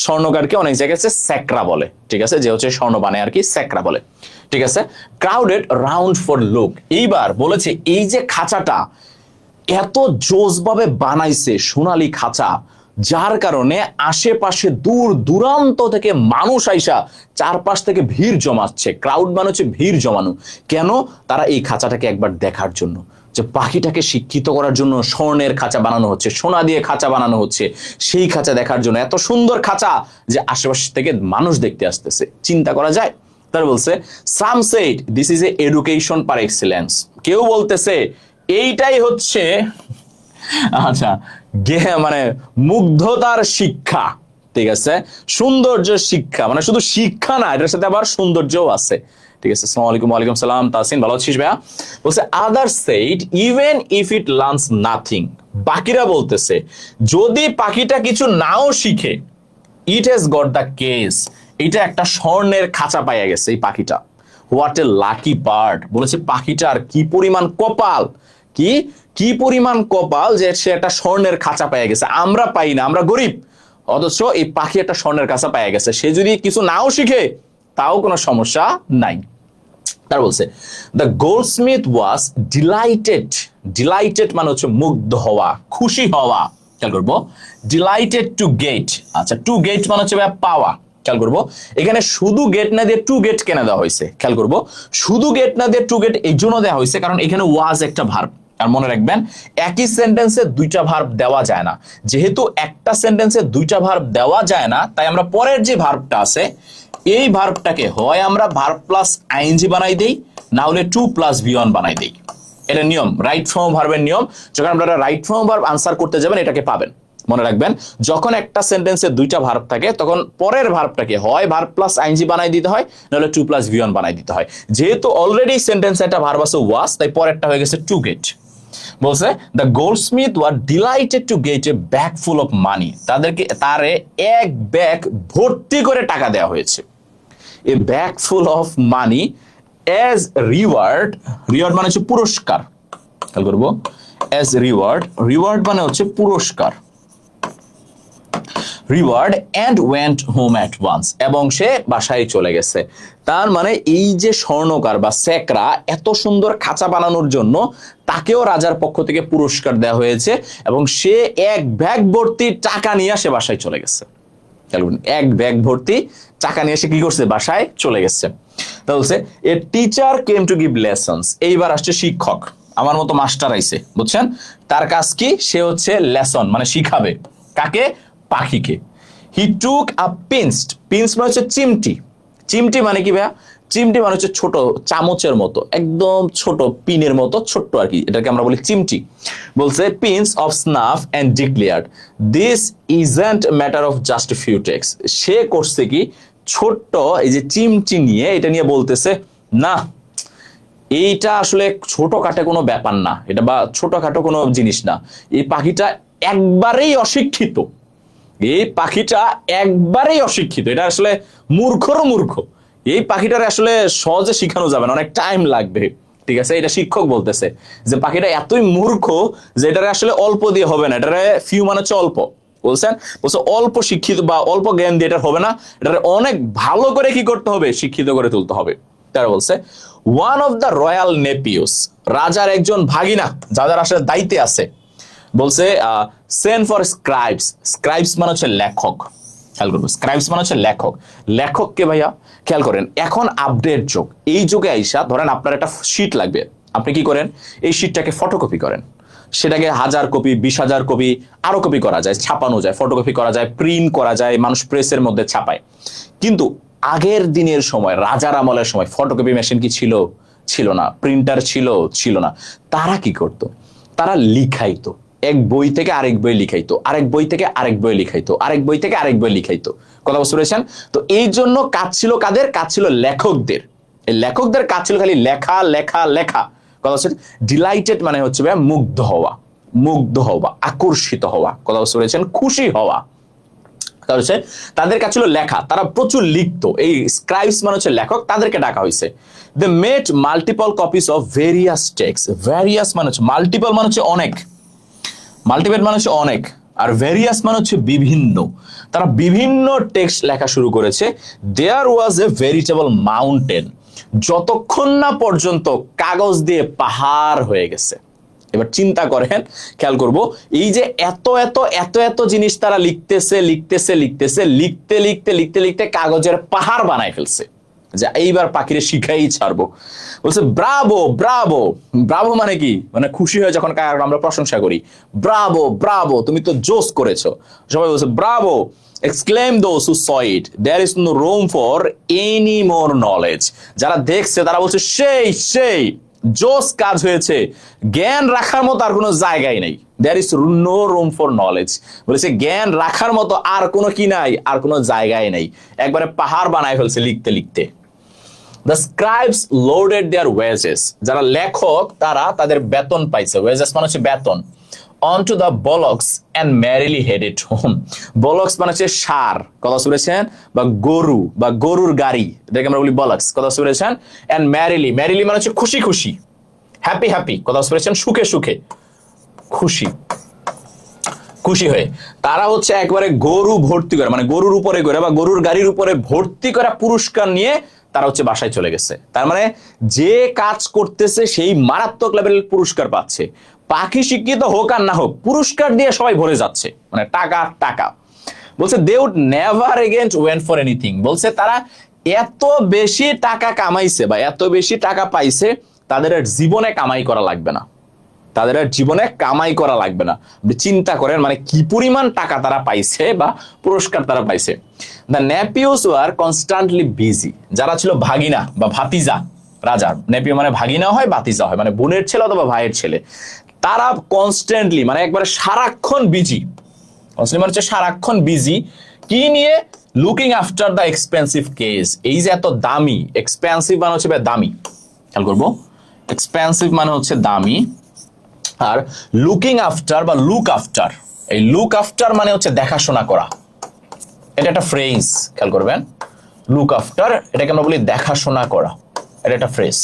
[SPEAKER 1] স্বর্ণকারকে অনেক জায়গায় স্যাকরা বলে, ঠিক আছে, যে হচ্ছে স্বর্ণ বানায় আর কি, স্যাকরা বলে, ঠিক আছে। Crowded round for look. এইবার বলেছে এই যে খাঁচাটা এত জোসভাবে বানাইছে, সোনালী খাঁচা, যার কারণে আশেপাশে দূর দূরান্ত থেকে মানুষ আইসা চারপাশ থেকে ভিড় জমাচ্ছে। ক্রাউড মানে হচ্ছে ভিড় জমানো। কেন? তারা এই খাঁচাটাকে একবার দেখার জন্য, যে পাখিটাকে শিক্ষিত করার জন্য স্বর্ণের খাঁচা বানানো হচ্ছে, সোনা দিয়ে খাঁচা বানানো হচ্ছে, সেই খাঁচা দেখার জন্য। এত সুন্দর খাঁচা যে আশেপাশ থেকে মানুষ দেখতে আসতেছে, চিন্তা করা যায়। তার বলছে some said this is a education par excellence. কেউ বলতেছে এইটাই হচ্ছে আচ্ছা মানে মুগ্ধতার শিক্ষা, ঠিক আছে, সৌন্দর্য শিক্ষা, মানে শুধু শিক্ষা না, এটার সাথে আবার সৌন্দর্যও আছে, ঠিক আছে। আসসালামু আলাইকুম। ওয়ালাইকুম সালাম তাসিন, ভালো আছিস ভাইয়া? বলছে other said even if it learns nothing. বাকিরা বলতেছে যদি পাখিটা কিছু নাও শিখে, it has got the cage, এটা একটা স্বর্ণের খাঁচা পাইয়া গেছে এই পাখিটা। What a lucky bird. বলেছে পাখিটার কি পরিমাণ কপাল, কি কি পরিমাণ কপাল যে সে একটা স্বর্ণের খাঁচা পাইয়া গেছে। আমরা পাই না, আমরা গরিব, অথচ এই পাখি একটা স্বর্ণের খাঁচা পাইয়া গেছে। সে যদি কিছু নাও শিখে তাও কোনো সমস্যা নাই। তার বলছে the Goldsmith was delighted. Delighted মানে হচ্ছে মুগ্ধ হওয়া, খুশি হওয়া। খেয়াল করবো ডিলাইটেড টু গেট। আচ্ছা টু গেট মানে হচ্ছে পাওয়া। খেয়াল করবো এখানে শুধু গেট না দিয়ে টু গেট কেন দেওয়া হয়েছে। খেয়াল করবো শুধু গেট না দিয়ে টু গেট এই জন্য দেওয়া হয়েছে কারণ এখানে ওয়াজ একটা ভার্ব। আর মনে রাখবেন একই সেন্টেন্সে দুইটা ভার্ব দেওয়া যায় না। যেহেতু একটা সেন্টেন্সে দুইটা ভার্ব দেওয়া যায় না, তাই আমরা পরের যে ভার্বটা আছে এই ভার্বটাকে হয় আমরা ভার্ব প্লাস আইএনজি বানাই দেই, না হলে টু প্লাস ভি1 বানাই দেই। এটা নিয়ম, রাইট ফর্ম ভার্বের নিয়ম। যখন আপনারা রাইট ফর্ম ভার্ব আনসার করতে যাবেন এটাকে পাবেন। মনে রাখবেন যখন একটা সেন্টেন্সে দুইটা ভার্ব থাকে তখন পরের ভার্বটাকে হয় ভার্ব প্লাস আইএনজি বানাই দিতে হয়, নাহলে টু প্লাস ভি1 বানাই দিতে হয়। যেহেতু অলরেডি সেন্টেন্সে একটা ভার্ব আছে ওয়াজ, তাই পরেরটা হয়ে গেছে টু গেট। বলছে the goldsmith were delighted to get a bag full of money. তারে এক ব্যাগ ভর্তি করে টাকা দেওয়া হয়েছে। A bag full of money as reward. Reward মানে হচ্ছে পুরস্কার। খেয়াল করবো অ্যাজ রিওয়ার্ড, রিওয়ার্ড মানে হচ্ছে পুরস্কার। Reward and went home at once, এবং সে বাসায় চলে গেছে। তার মানে এই যে স্বর্ণকার বা স্যাকরা এত সুন্দর খাঁচা বানানোর জন্য তাকেও রাজার পক্ষ থেকে পুরস্কার দেওয়া হয়েছে, এবং সে এক ব্যাগ ভর্তি টাকা নিয়ে সে বাসায় চলে গেছে। এক ব্যাগ ভর্তি টাকা নিয়ে সে কি করছে? বাসায় চলে গেছে। তা বলছে a teacher came to give lessons. এইবার আসছে শিক্ষক, আমার মতো মাস্টার আইছে, বুঝছেন? তার কাজ কি? সে হচ্ছে লেসন মানে শিখাবে। কাকে? পাখিকে। হি টুক আ পিনসড। পিনস মানে হচ্ছে চিমটি। চিমটি মানে কি ভাইয়া? চিমটি মানে হচ্ছে ছোট চামচের মতো, একদম ছোট পিনের মতো ছোট্ট আর কি, এটাকে আমরা বলি চিমটি। বলছে pins of snuff and declared this isn't matter of just few texts. সে করছে কি ছোট্ট এই যে চিমটি নিয়ে এটা নিয়ে বলতেছে না, এইটা আসলে ছোটখাটো কোনো ব্যাপার না, এটা বা ছোটখাটো কোনো জিনিস না। এই পাখিটা একবারেই অশিক্ষিত, এই পাখিটা একবারেই অশিক্ষিত, এটা আসলে মূর্খরও মূর্খ। এই পাখিটার আসলে সহজে শিখানো যাবে না, অনেক টাইম লাগবে। ঠিক আছে, এটা শিক্ষক বলতেছে যে পাখিটা এতই মূর্খ যে এটারে আসলে অল্প দিয়ে হবে না, এটারে ফিউ মানে হচ্ছে অল্প, বলছেন বলছে অল্প শিক্ষিত বা অল্প জ্ঞান দিয়ে এটা হবে না, এটা অনেক ভালো করে কি করতে হবে, শিক্ষিত করে তুলতে হবে। তারা বলছে ওয়ান অফ দ্য রয়্যাল নেপিউস, রাজার একজন ভাগিনা যাদের আসলে দায়িত্বে আছে, বলছে সেন্ড ফর স্ক্রাইবস, স্ক্রাইবস মানে হচ্ছে লেখক, খেয়াল করবো, স্ক্রাইবস মানে হচ্ছে লেখক, লেখককে ভাইয়া খেয়াল করেন, এখন আপডেট যুগ, এই যুগে আইসা ধরেন আপনার একটা শীট লাগবে, আপনি কি করেন, এই শীটটাকে ফটোকপি করেন, সেটাকে 1000 কপি 20,000 কপি আরো কপি করা যায়, ছাপানো যায়, ফটোকপি করা যায়, প্রিন্ট করা যায়, মানুষ প্রেসের মধ্যে ছাপায়। কিন্তু আগের দিনের সময়, রাজার আমলের সময় ফটোকপি মেশিন কি ছিল? ছিল না। প্রিন্টার ছিল? ছিল না। তারা কি করতো? তারা লিখাইতো, এক বই থেকে আরেক বই লিখাইতো, আরেক বই থেকে আরেক বই লিখাইতো, আরেক বই থেকে আরেক বই লিখাইতো। কথা বুঝতে পেরেছেন? তো এই জন্য কাজ ছিল কাদের? কাজ ছিল লেখকদের। এই লেখকদের কাজ ছিল খালি লেখা লেখা লেখা। কথা হচ্ছে ডিলাইটেড মানে হচ্ছে মুগ্ধ হওয়া, মুগ্ধ হওয়া, আকর্ষিত হওয়া। কথা বুঝতে পেরেছেন? খুশি হওয়া। তাদের কাছে ছিল লেখা, তারা প্রচুর লিখতো। এই স্ক্রাইবস মানে হচ্ছে লেখক, তাদেরকে ডাকা হয়েছে। They made multiple copies of various text. Various মানে হচ্ছে মাল্টিপল মানে হচ্ছে অনেক, মাল্টিপল মানে হচ্ছে অনেক, আর ভেরিয়াস মানে হচ্ছে বিভিন্ন। তারা বিভিন্ন টেক্সট লেখা শুরু করেছে। দেয়ার ওয়াজ এ ভেরিটেবল মাউন্টেন, যতক্ষণ না পর্যন্ত কাগজ দিয়ে পাহাড় হয়ে গেছে। এবার চিন্তা করেন, খেয়াল করব, এই যে এত এত এত এত জিনিস তারা লিখতেছে লিখতেছে লিখতেছে, লিখতে লিখতে লিখতে লিখতে কাগজের পাহাড় বানায় ফেলছে, যে এইবার পাখিরে শিখাই ছাড়বো। বলছে ব্রাভো ব্রাভো। ব্রাভো মানে কি? মানে খুশি হয়ে যখন আমরা প্রশংসা করি, ব্রাভো ব্রাভো, তুমি তো জোস করেছো। সবাই বলছে Bravo. exclaim those who saw it, there is no room for any more knowledge। যারা দেখছে তারা বলছে সেই সেই জোস কাজ হয়েছে, জ্ঞান রাখার মতো আর কোনো জায়গায় নেই। there is no room for knowledge, বলেছে জ্ঞান রাখার মতো আর কোনো কি নাই, আর কোনো জায়গায় নেই। একবারে পাহাড় বানায় ফেলছে লিখতে লিখতে। The scribes loaded their wages, যারা লেখক তারা তাদের বেতন পাইছে, wages মানে হচ্ছে বেতন, onto the bullocks and merrily headed home। bullocks মানে হচ্ছে ষাঁড়, কথা শুনেছেন, বা গরু বা গরুর গাড়ি, এটাকে আমরা বলি bullocks, কথা শুনেছেন। and merrily, merrily মানে হচ্ছে খুশি খুশি, হ্যাপি হ্যাপি, কথা শুনেছেন, সুখে সুখে, খুশি খুশি হয়ে তারা হচ্ছে একবারে গরু ভর্তি করে, মানে গরুর উপরে করে বা গরুর গাড়ির উপরে ভর্তি করা পুরস্কার নিয়ে তারা হচ্ছে বাসায় চলে গেছে। তার মানে যে কাজ করতেছে সেই মারাত্মক লেভেলের পুরস্কার পাচ্ছে। পাখি শিক্ষিত হোক আর না হোক, পুরস্কার দিয়ে সবাই ভরে যাচ্ছে, মানে টাকা টাকা। বলছে they would never again went for anything. বলছে তারা এত বেশি টাকা কামাইছে বা এত বেশি টাকা পাইছে, তাদের আর জীবনে কামাই করা লাগবে না, তাদের আর জীবনে কামাই করা লাগবে না। চিন্তা করেন মানে কি পরিমাণ টাকা তারা পাইছে বা পুরস্কার তারা পাইছে। The nephews were constantly busy. যারা ছিল ভাগিনা বা ভাতিজা, রাজার নেপিউ মানে ভাগিনা হয়, ভাতিজা হয়, মানে বোনের ছেলে অথবা ভাইয়ের ছেলে, তারা কনস্ট্যান্টলি মানে একবারে সারাক্ষণ বিজি। কনস্ট্যান্টলি মানে হচ্ছে সারাক্ষণ বিজি কি নিয়ে? Looking after the expensive case. এই যে এত দামি, এক্সপেন্সিভ মানে হচ্ছে দামি, খেয়াল করবো, এক্সপেন্সিভ মানে হচ্ছে দামি, আর লুকিং আফটার বা লুক আফটার, এই লুক আফটার মানে হচ্ছে দেখাশোনা করা। এটা একটা ফ্রেজ, খেয়াল করবেন, লুক আফটার, এটাকে আমরা বলি দেখাশোনা করা, এটা একটা ফ্রেজ,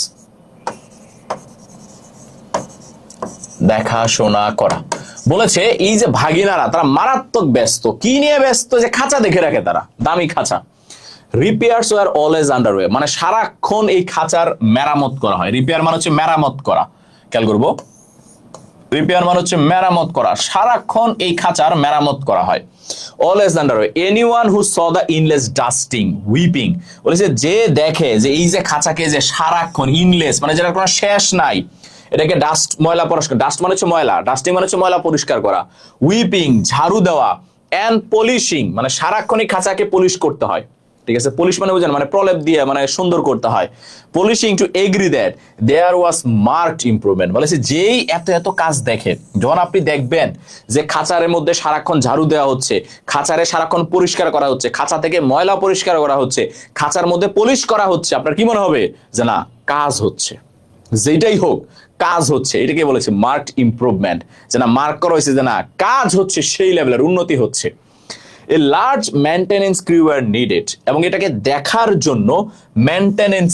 [SPEAKER 1] দেখাশোনা করা। বলেছে এই যে ভাগিনারা তারা মারাত্মক ব্যস্ত, কি নিয়ে ব্যস্ত? যে খাঁচা দেখে রাখে তারা, দামি খাঁচা। রিপেয়ার্স ওয়ার অলওয়েজ আন্ডারওয়ে, মানে সারাক্ষণ এই খাঁচার মেরামত করা হয়। রিপেয়ার মানে হচ্ছে মেরামত করা, খেয়াল করবো, রিপেয়ার মানে হচ্ছে মেরামত করা, সারাক্ষণ এই খাঁচার মেরামত করা হয়। Always underway. Anyone who saw the endless dusting wiping, বলেছে যে দেখে যে এই যে খাঁচাকে যে সারাক্ষণ ইনলেস মানে যেটা কোনো শেষ নাই, এটাকে ডাস্ট ময়লা পরিষ্কার, ডাস্ট মানে হচ্ছে ময়লা, ডাস্টিং মানে হচ্ছে ময়লা পরিষ্কার করা, উইপিং ঝাড়ু দেওয়া, এন্ড পলিশিং মানে সারাক্ষণই খাঁচাকে পলিশ করতে হয়। ঠিক আছে, পলিশ মানে বুঝেন, মানে প্রলেপ দিয়ে মানে সুন্দর করতে হয়। Polishing to agree that there was marked improvement. বলেছে যেই এত এত কাজ দেখে, যখন আপনি দেখবেন যে খাঁচারের মধ্যে সারাক্ষণ ঝাড়ু দেওয়া হচ্ছে, খাঁচারে সারাক্ষণ পরিষ্কার করা হচ্ছে, খাঁচা থেকে ময়লা পরিষ্কার করা হচ্ছে, খাঁচার মধ্যে পলিশ করা হচ্ছে, আপনার কি মনে হবে? যে না, কাজ হচ্ছে, যেটাই হোক কাজ হচ্ছে। এটাকে বলেছে মার্কড ইমপ্রুভমেন্ট, যে না মার্ক করা হয়েছে, যে না কাজ হচ্ছে, সেই লেভেলের উন্নতি হচ্ছে। A large maintenance crew are needed, এবং এটাকে দেখার জন্য মেইনটেনেন্স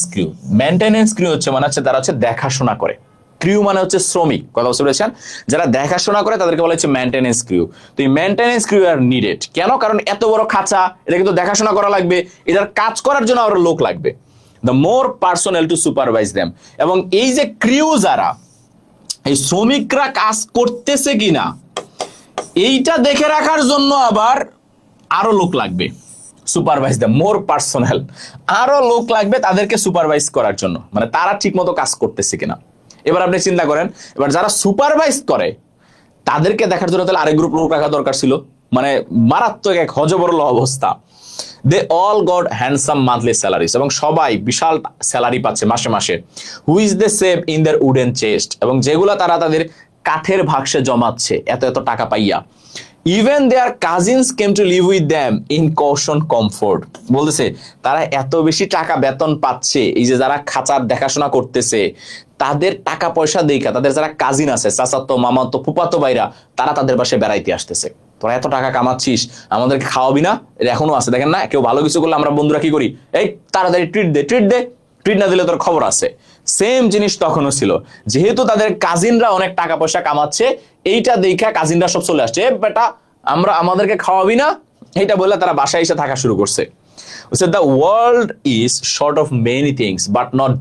[SPEAKER 1] ক্রিউ হচ্ছে মানে হচ্ছে তারা হচ্ছে দেখাশোনা করে, ক্রিউ মানে হচ্ছে শ্রমিক, কথা বুঝতে পেরেছেন, যারা দেখাশোনা করে তাদেরকে বলা হচ্ছে মেইনটেনেন্স ক্রিউ। তো এই মেইনটেনেন্স ক্রিউ আর নিডেড কেন, কারণ এত বড় খাঁচা, এটা কিন্তু দেখাশোনা করা লাগবে, এটার কাজ করার জন্য আরো লোক লাগবে। The more personnel to supervise them, এবং এই যে ক্রিউ যারা, এই শ্রমিকরা কাজ করতেছে কিনা এইটা দেখে রাখার জন্য আবার আরো লোক লাগবে, সুপারভাইজ দেম, মোর পার্সোনাল, আরো লোক লাগবে তাদেরকে সুপারভাইজ করার জন্য, মানে তারা ঠিক মতো কাজ করতেছে কিনা। এবার আপনি চিন্তা করেন, এবার যারা সুপারভাইজ করে তাদেরকে দেখার জন্য তাহলে আরেক গ্রুপ লোক রাখা দরকার ছিল, মানে মারাত্মক এক হজবরল অবস্থা। They all got handsome monthly salaries, এবং সবাই বিশাল স্যালারি পাচ্ছে মাসে মাসে। Which they save in their wooden chest, এবং যেগুলা তারা তাদের কাঠের বাক্সে জমাচ্ছে এত এত টাকা পাইয়া। Even their cousins came to live with them in cushion comfort, বলতেছে তারা এত বেশি টাকা বেতন পাচ্ছে, এই যে যারা খাঁচার দেখাশোনা করতেছে তাদের টাকা পয়সা দেখা তাদের যারা কাজিন আছে, চাচাতো মামাতো ফুপাতো ভাইরা, তারা তাদের বাসায় বেড়াইতে আসতেছে। তোরা এত টাকা কামাচ্ছিস, আমাদেরকে খাওয়াবি না? এটা এখনো আছে, দেখেন না, কেউ ভালো কিছু করলে আমরা বন্ধুরা কি করি, এই তাড়াতাড়ি ট্রিট দে, ট্রিট না দিলে তোর খবর আছে। সেম জিনিস তখনও ছিল, যেহেতু তাদের কাজিনরা অনেক টাকা পয়সা কামাচ্ছে, এইটা দেখা কাজিনরা সব চলে আসছে, বেটা আমাদেরকে খাওয়াবি না, এইটা বললে তারা বাসায় এসে থাকা শুরু করছে। The world is short of many things but not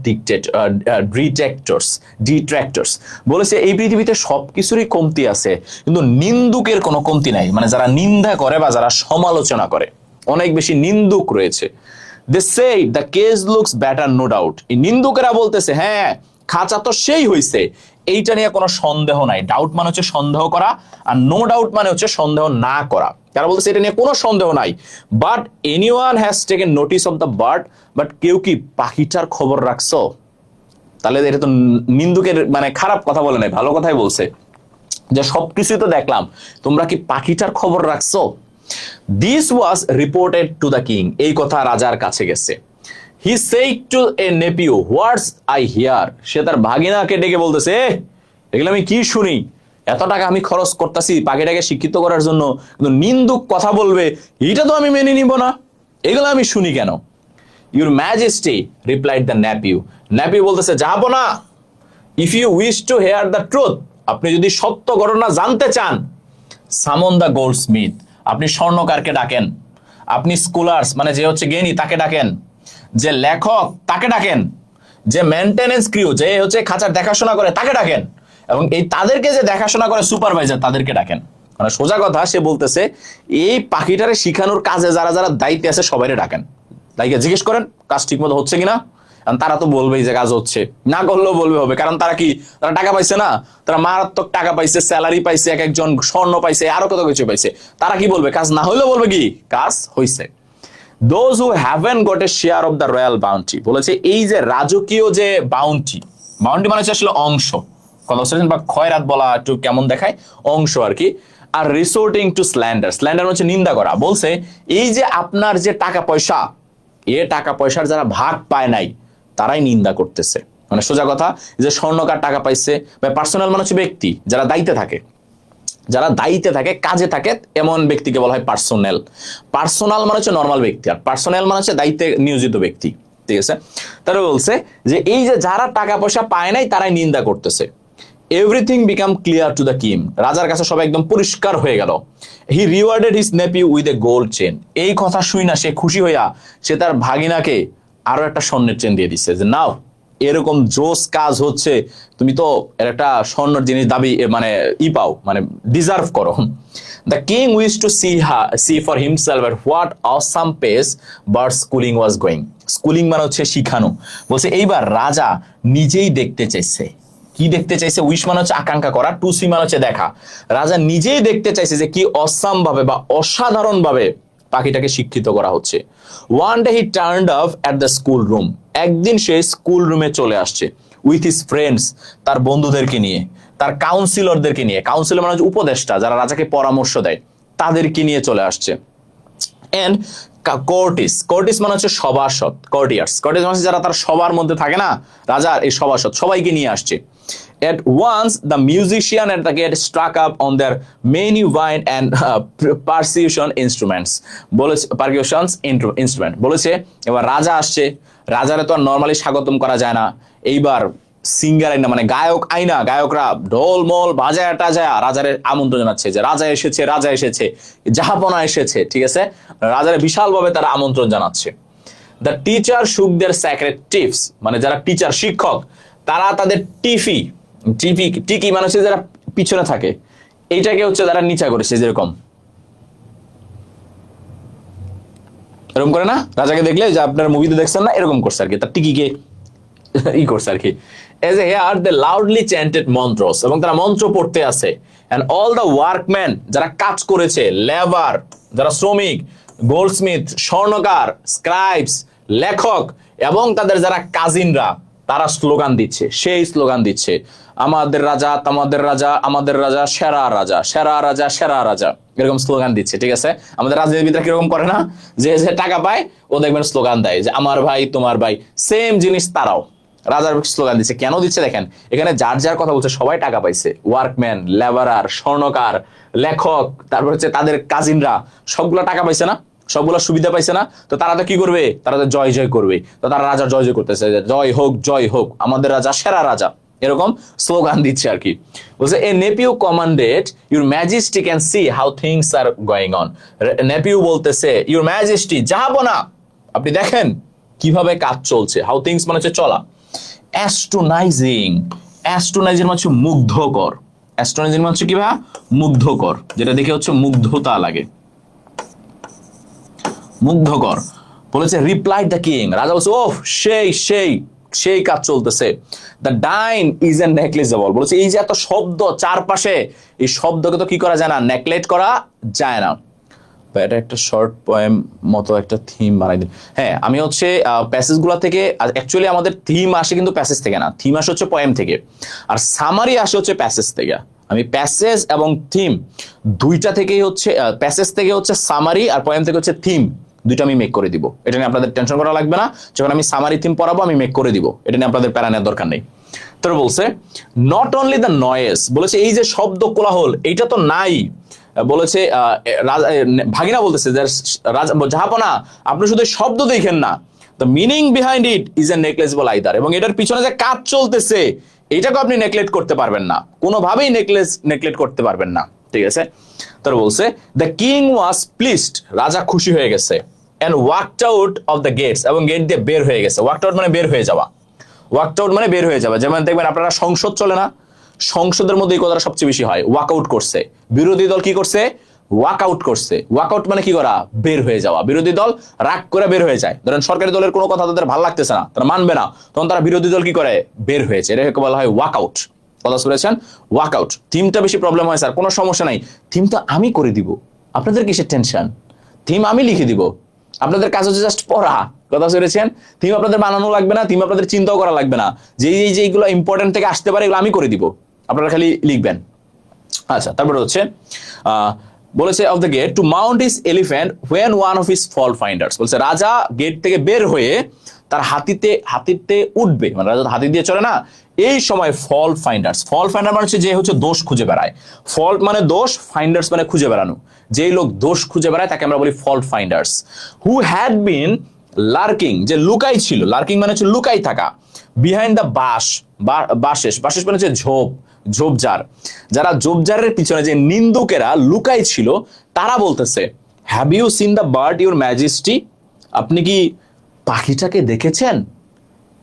[SPEAKER 1] detractors, বলেছে এই পৃথিবীতে সবকিছুরই কমতি আছে, কিন্তু নিন্দুকের কোনো কমতি নাই, মানে যারা নিন্দা করে বা যারা সমালোচনা করে অনেক বেশি নিন্দুক রয়েছে। They say the case looks better no doubt, এই নিন্দুকেরা বলতেছে হ্যাঁ খাঁচা তো সেই হইছে, এইটা নিয়ে কোনো সন্দেহ নাই। ডাউট মানে হচ্ছে সন্দেহ করা, আর নো ডাউট মানে হচ্ছে সন্দেহ না করা। তারা বলতেছে এটা নিয়ে কোনো সন্দেহ নাই। But anyone has taken notice of the bird, but কেউ কি পাখিটার খবর রাখছো? তাহলে এটা তো নিন্দুকের মানে খারাপ কথা বলে নাই, ভালো কথাই বলছে, যে সবকিছুই তো দেখলাম, তোমরা কি পাখিটার খবর রাখছো? This was reported two the king, এই কথা রাজার কাছে গেছে। He said to a nephew, "What's I hear?" সে তার ভাগিনাকে ডেকে বলতেছে, এগুলো আমি কি শুনি, এত টাকা আমি খরচ করতেছি পাখিটাকে শিক্ষিত করার জন্য, কিন্তু নিন্দুক কথা বলবে এটা তো আমি মেনে নিব না, এগুলো আমি শুনি কেন? Your Majesty, replied the nephew, nephew বলতেছে যাবো না। If you wish to hear the truth, আপনি যদি সত্য ঘটনা জানতে চান, summon the goldsmith, আপনি স্বর্ণকারকে ডাকেন, আপনি স্কলার্স মানে যে হচ্ছে জ্ঞানী তাকে ডাকেন, যে লেখক তাকে ডাকেন, যে মেইনটেনেন্স ক্রিউ যে হচ্ছে খাঁচার দেখাশোনা করে তাকে ডাকেন, এবং এই তাদেরকে যে দেখাশোনা করে সুপারভাইজার তাদেরকে ডাকেন। মানে সোজা কথা সে বলতেছে এই পাখিটারে শিখানোর কাজে যারা যারা দায়িত্বে আছে সবাইরে ডাকেন, তাইকে জিজ্ঞেস করেন কাজ ঠিক মতো হচ্ছে কিনা। তারা তো বলবেই যে কাজ হচ্ছে, না করলেও বলবে হবে, কারণ তারা কি, তারা টাকা পাইছে না, তারা মারাত্মক টাকা পাইছে, স্যালারি পাইছে, এক একজন স্বর্ণ পাইছে, আরো কত কিছু পাইছে, তারা কি বলবে, কাজ না হইলেও বলবে কি কাজ হইছে। Those who haven't got a share of the royal bounty, বলেছে এই যে রাজকীয় যে বাউন্টি মানে হচ্ছে আসলে অংশ, কথা বলছেন বা খয়রাত বলা একটু কেমন দেখায়, অংশ আর কি। আর রিসোর্টিং টু স্ল্যান্ডার হচ্ছে নিন্দা করা, বলছে এই যে আপনার যে টাকা পয়সা, এ টাকা পয়সার যারা ভাগ পায় নাই তারাই নিন্দা করতেছে। মানে সোজা কথা, যে স্বর্ণকার টাকা পাইছে, বা পার্সোনাল মানে হচ্ছে ব্যক্তি যারা দায়িত্বে থাকে, কাজে থাকে, এমন ব্যক্তিকে বলা হয় পার্সোনাল মানে হচ্ছে নর্মাল ব্যক্তি, আর পার্সোনাল মানে হচ্ছে দায়িত্বে নিয়োজিত ব্যক্তি, ঠিক আছে। তারা বলছে যে এই যে যারা টাকা পয়সা পায় নাই তারাই নিন্দা করতেছে। Everything became clear to the king, রাজার কাছে সব একদম পরিষ্কার হয়ে গেল। He rewarded his nephew with a gold chain, এই কথা শুই না সে খুশি হইয়া সে তার ভাগিনাকে আরো একটা স্বর্ণের চেন দিয়ে দিচ্ছে, যে নাও এরকম জোস কাজ হচ্ছে, তুমি তো এর একটা স্বর্ণের জিনিস দাবি মানে পাও, মানে ডিজার্ভ করো। The king wish to see for himself at what awesome pace bird schooling was going, schooling মানে হচ্ছে শিখানো, বলছে এইবার রাজা নিজেই দেখতে চাইছে। কি দেখতে চাইছে? উইশ মানে হচ্ছে আকাঙ্ক্ষা করা, টু সি মানে হচ্ছে দেখা। রাজা নিজেই দেখতে চাইছে যে কি অসাম ভাবে বা অসাধারণ ভাবে পাখিটাকে শিক্ষিত করা হচ্ছে। One day he turned of at the school room, একদিন সে স্কুল রুমে চলে আসছে উইথ হিজ ফ্রেন্ডস, তার বন্ধুদেরকে নিয়ে, তার কাউন্সিলরদেরকে নিয়ে, কাউন্সিলর মানে উপদেষ্টা যারা রাজাকে পরামর্শ দেয় তাদেরকে নিয়ে চলে আসছে। এন্ড কোর্টিস মানে হচ্ছে সভাসদ, কোর্টিয়ার্স মানে যারা তার সবার মধ্যে থাকে না, রাজার এই সভাসদ সবাইকে নিয়ে আসছে। At once, the musician at the gate struck up on their many wind and percussion instruments. Instrument. বলেছে এবার রাজা আসছে, রাজারে তো আর নর্মালি স্বাগতম করা যায় না, এইবার সিঙ্গার আইনা মানে গায়ক আইনা, গায়করা ঢোল মোল বাজায় টাজায় রাজারে আমন্ত্রণ জানাচ্ছে যে রাজা এসেছে, রাজা এসেছে, জাহাপনা এসেছে, ঠিক আছে, রাজারে বিশালভাবে তারা আমন্ত্রণ জানাচ্ছে। দ্য টিচার শুক দেয়ার স্যাক্রেড টিপস, মানে যারা টিচার শিক্ষক তারা তাদের টিকি মানে হচ্ছে যারা পিছনে থাকে, এইটাকে হচ্ছে তারা নিচা করেছে, যেরকম এরকম করে না, রাজাকে দেখলে যে আপনার মুভিতে দেখছেন না, এরকম করছে আর কি, তার টিকিকে ই করছে আর কি। As a hear they loudly chanted mantras, এবং তারা মন্ত্র পড়তে আছে। And all the workmen, যারা কাজ করেছে, লেবার যারা শ্রমিক, গোল্ডস্মিথ স্বর্ণকার, স্ক্রাইবস লেখক, এবং তাদের যারা কাজিনরা, তারা স্লোগান দিচ্ছে, সেই স্লোগান দিচ্ছে, আমাদের রাজা তামাদের রাজা, আমাদের রাজা সেরা রাজা, সেরা রাজা সেরা রাজা, এরকম স্লোগান দিচ্ছে, ঠিক আছে। আমাদের রাজনীতিবিদরা কিরকম করে না, যে যে টাকা পায় ও দেখবেন স্লোগান দেয় যে আমার ভাই তোমার ভাই, সেম জিনিস তারাও রাজার স্লোগান দিচ্ছে। কেন দিচ্ছে দেখেন, এখানে যার যার কথা বলছে সবাই টাকা পাইছে, ওয়ার্কম্যান, লেবারার, স্বর্ণকার, লেখক, তারপর হচ্ছে তাদের কাজিনরা, সবগুলা টাকা পাইছে না, সবগুলো সুবিধা পাইছে না, তো তারা তো কি করবে, তারা তো জয় জয় করবে, তো তারা রাজার জয় জয় করতেছে, জয় হোক আমাদের রাজা সেরা রাজা, এরকম স্লোগান দিচ্ছে আর কি। বলছে a nephew commanded your majesty can see how things are going on. Nephew বলতেছে ইউর ম্যাজেস্টি, জাহাপনা আপনি দেখেন কিভাবে কাজ চলছে, হাউ থিংস মানে হচ্ছে চলা, অ্যাস্ট্রোনাইজিং, অ্যাস্ট্রোনাইজিং মানে হচ্ছে মুগ্ধকর, অ্যাস্ট্রোনাইজিং মানে হচ্ছে কি ভাই, মুগ্ধকর, যেটা দেখে হচ্ছে মুগ্ধতা লাগে, মুগ্ধকর। বলেছে রিপ্লাইড দ্য কিং, রাজা বলছে ওহ সেই সেই সেই কাজ চলতেছে। দ্য ডাইন ইজ এ নেকলেজেবল, বলেছে এই যে এত শব্দ চারপাশে, এই শব্দকে তো কি করা যায় না, নেকলেট করা যায় না। এটা একটা শর্ট পোয়েম মতো একটা থিম বানাই দিন। হ্যাঁ, আমি হচ্ছে প্যাসেজ গুলা থেকে, অ্যাকচুয়ালি আমাদের থিম আসে কিন্তু প্যাসেজ থেকে না, থিম আসে হচ্ছে পোয়েম থেকে, আর সামারি আসে হচ্ছে প্যাসেজ থেকে। আমি প্যাসেজ এবং থিম দুইটা থেকেই হচ্ছে, প্যাসেজ থেকে হচ্ছে সামারি আর পোয়েম থেকে হচ্ছে থিম, দুইটা আমি মেক করে দিব, এটা নিয়ে আপনাদের টেনশন করা লাগবে না। যখন আমি সামারি থিম পড়াবো আমি মেক করে দিব, এটা নিয়ে আপনাদের প্যারা নেওয়ার দরকার নেই। তোর বলছে নট অনলি দ্য নয়েস, বলেছে এই যে শব্দ কোলাহল এইটা তো নাই, বলেছে ভাগিনা বলতেছে জাহাপনা আপনি শুধু শব্দ দেখেন না, the meaning behind it is a knowledgeable either, এবং এটার পিছনে যে কাজ চলতেছে এইটাকে আপনি নেকলেট করতে পারবেন না, কোনোভাবেই নেকলেট করতে পারবেন না, ঠিক আছে। তার বলছে দ্য কিং ওয়াজ প্লিজড, রাজা খুশি হয়ে গেছে, and walked out of the gates, এবং গেট দিয়ে বের হয়ে গেছে। ওয়াকড আউট মানে বের হয়ে যাওয়া, ওয়াকড আউট মানে বের হয়ে যাওয়া। যেমন দেখবেন আপনারা সংসদ চলে না, সংসদের মধ্যে এই কথাটা সবচেয়ে বেশি হয়, ওয়াকআউট করছে, বিরোধী দল কি করছে, ওয়াকআউট করছে। ওয়াকআউট মানে কি করা, বের হয়ে যাওয়া। বিরোধী দল রাগ করে বের হয়ে যায়, ধরেন সরকারি দলের কোনো কথা তাদের ভালো লাগতেছে না, তারা মানবে না, তখন তারা বিরোধী দল কি করে, বের হয়েছে, এটাকে বলা হয় ওয়াকআউট। কথা শুনেছেন, ওয়াকআউট। থিমটা বেশি প্রবলেম হয় স্যার, কোনো সমস্যা নাই, থিম তো আমি করে দিব, আপনাদের কিসের টেনশন, থিম আমি লিখে দিব, আপনাদের কাজ হচ্ছে জাস্ট পড়া। কথা শুনেছেন, থিম আপনাদের বানানো লাগবে না, থিম আপনাদের চিন্তাও করা লাগবে না, যে এইগুলো ইম্পর্টেন্ট থেকে আসতে পারে এগুলো আমি করে দিব, আপনারা খালি লিখবেন। আচ্ছা, তারপরে হচ্ছে বলেছে of the gate to mount his elephant when one of his fault finders, বলছে রাজা গেট থেকে বের হয়ে তার হাতিতে উঠবে, মানে রাজা হাতি দিয়ে চলে না, এই সময় ফল ফাইন্ডার্স মানে হচ্ছে যে হচ্ছে দোষ খুঁজে বেড়ায়, ফল্ট মানে দোষ, ফাইন্ডার্স মানে খুঁজে বেড়ানো, যেই লোক দোষ খুঁজে বেড়ায় তাকে আমরা বলি fault finders. Who had been lurking, যে লুকাই ছিল, লার্কিং মানে হচ্ছে লুকাই থাকা, বিহাইন্ড দ্য বাশেষ মানে হচ্ছে ঝোপঝাড়, যারা ঝোপঝাড়ের পিছনে যে নিন্দুকেরা লুকাই ছিল, তারা বলতেছে have you seen the bird your majesty, আপনি কি পাখিটাকে দেখেছেন?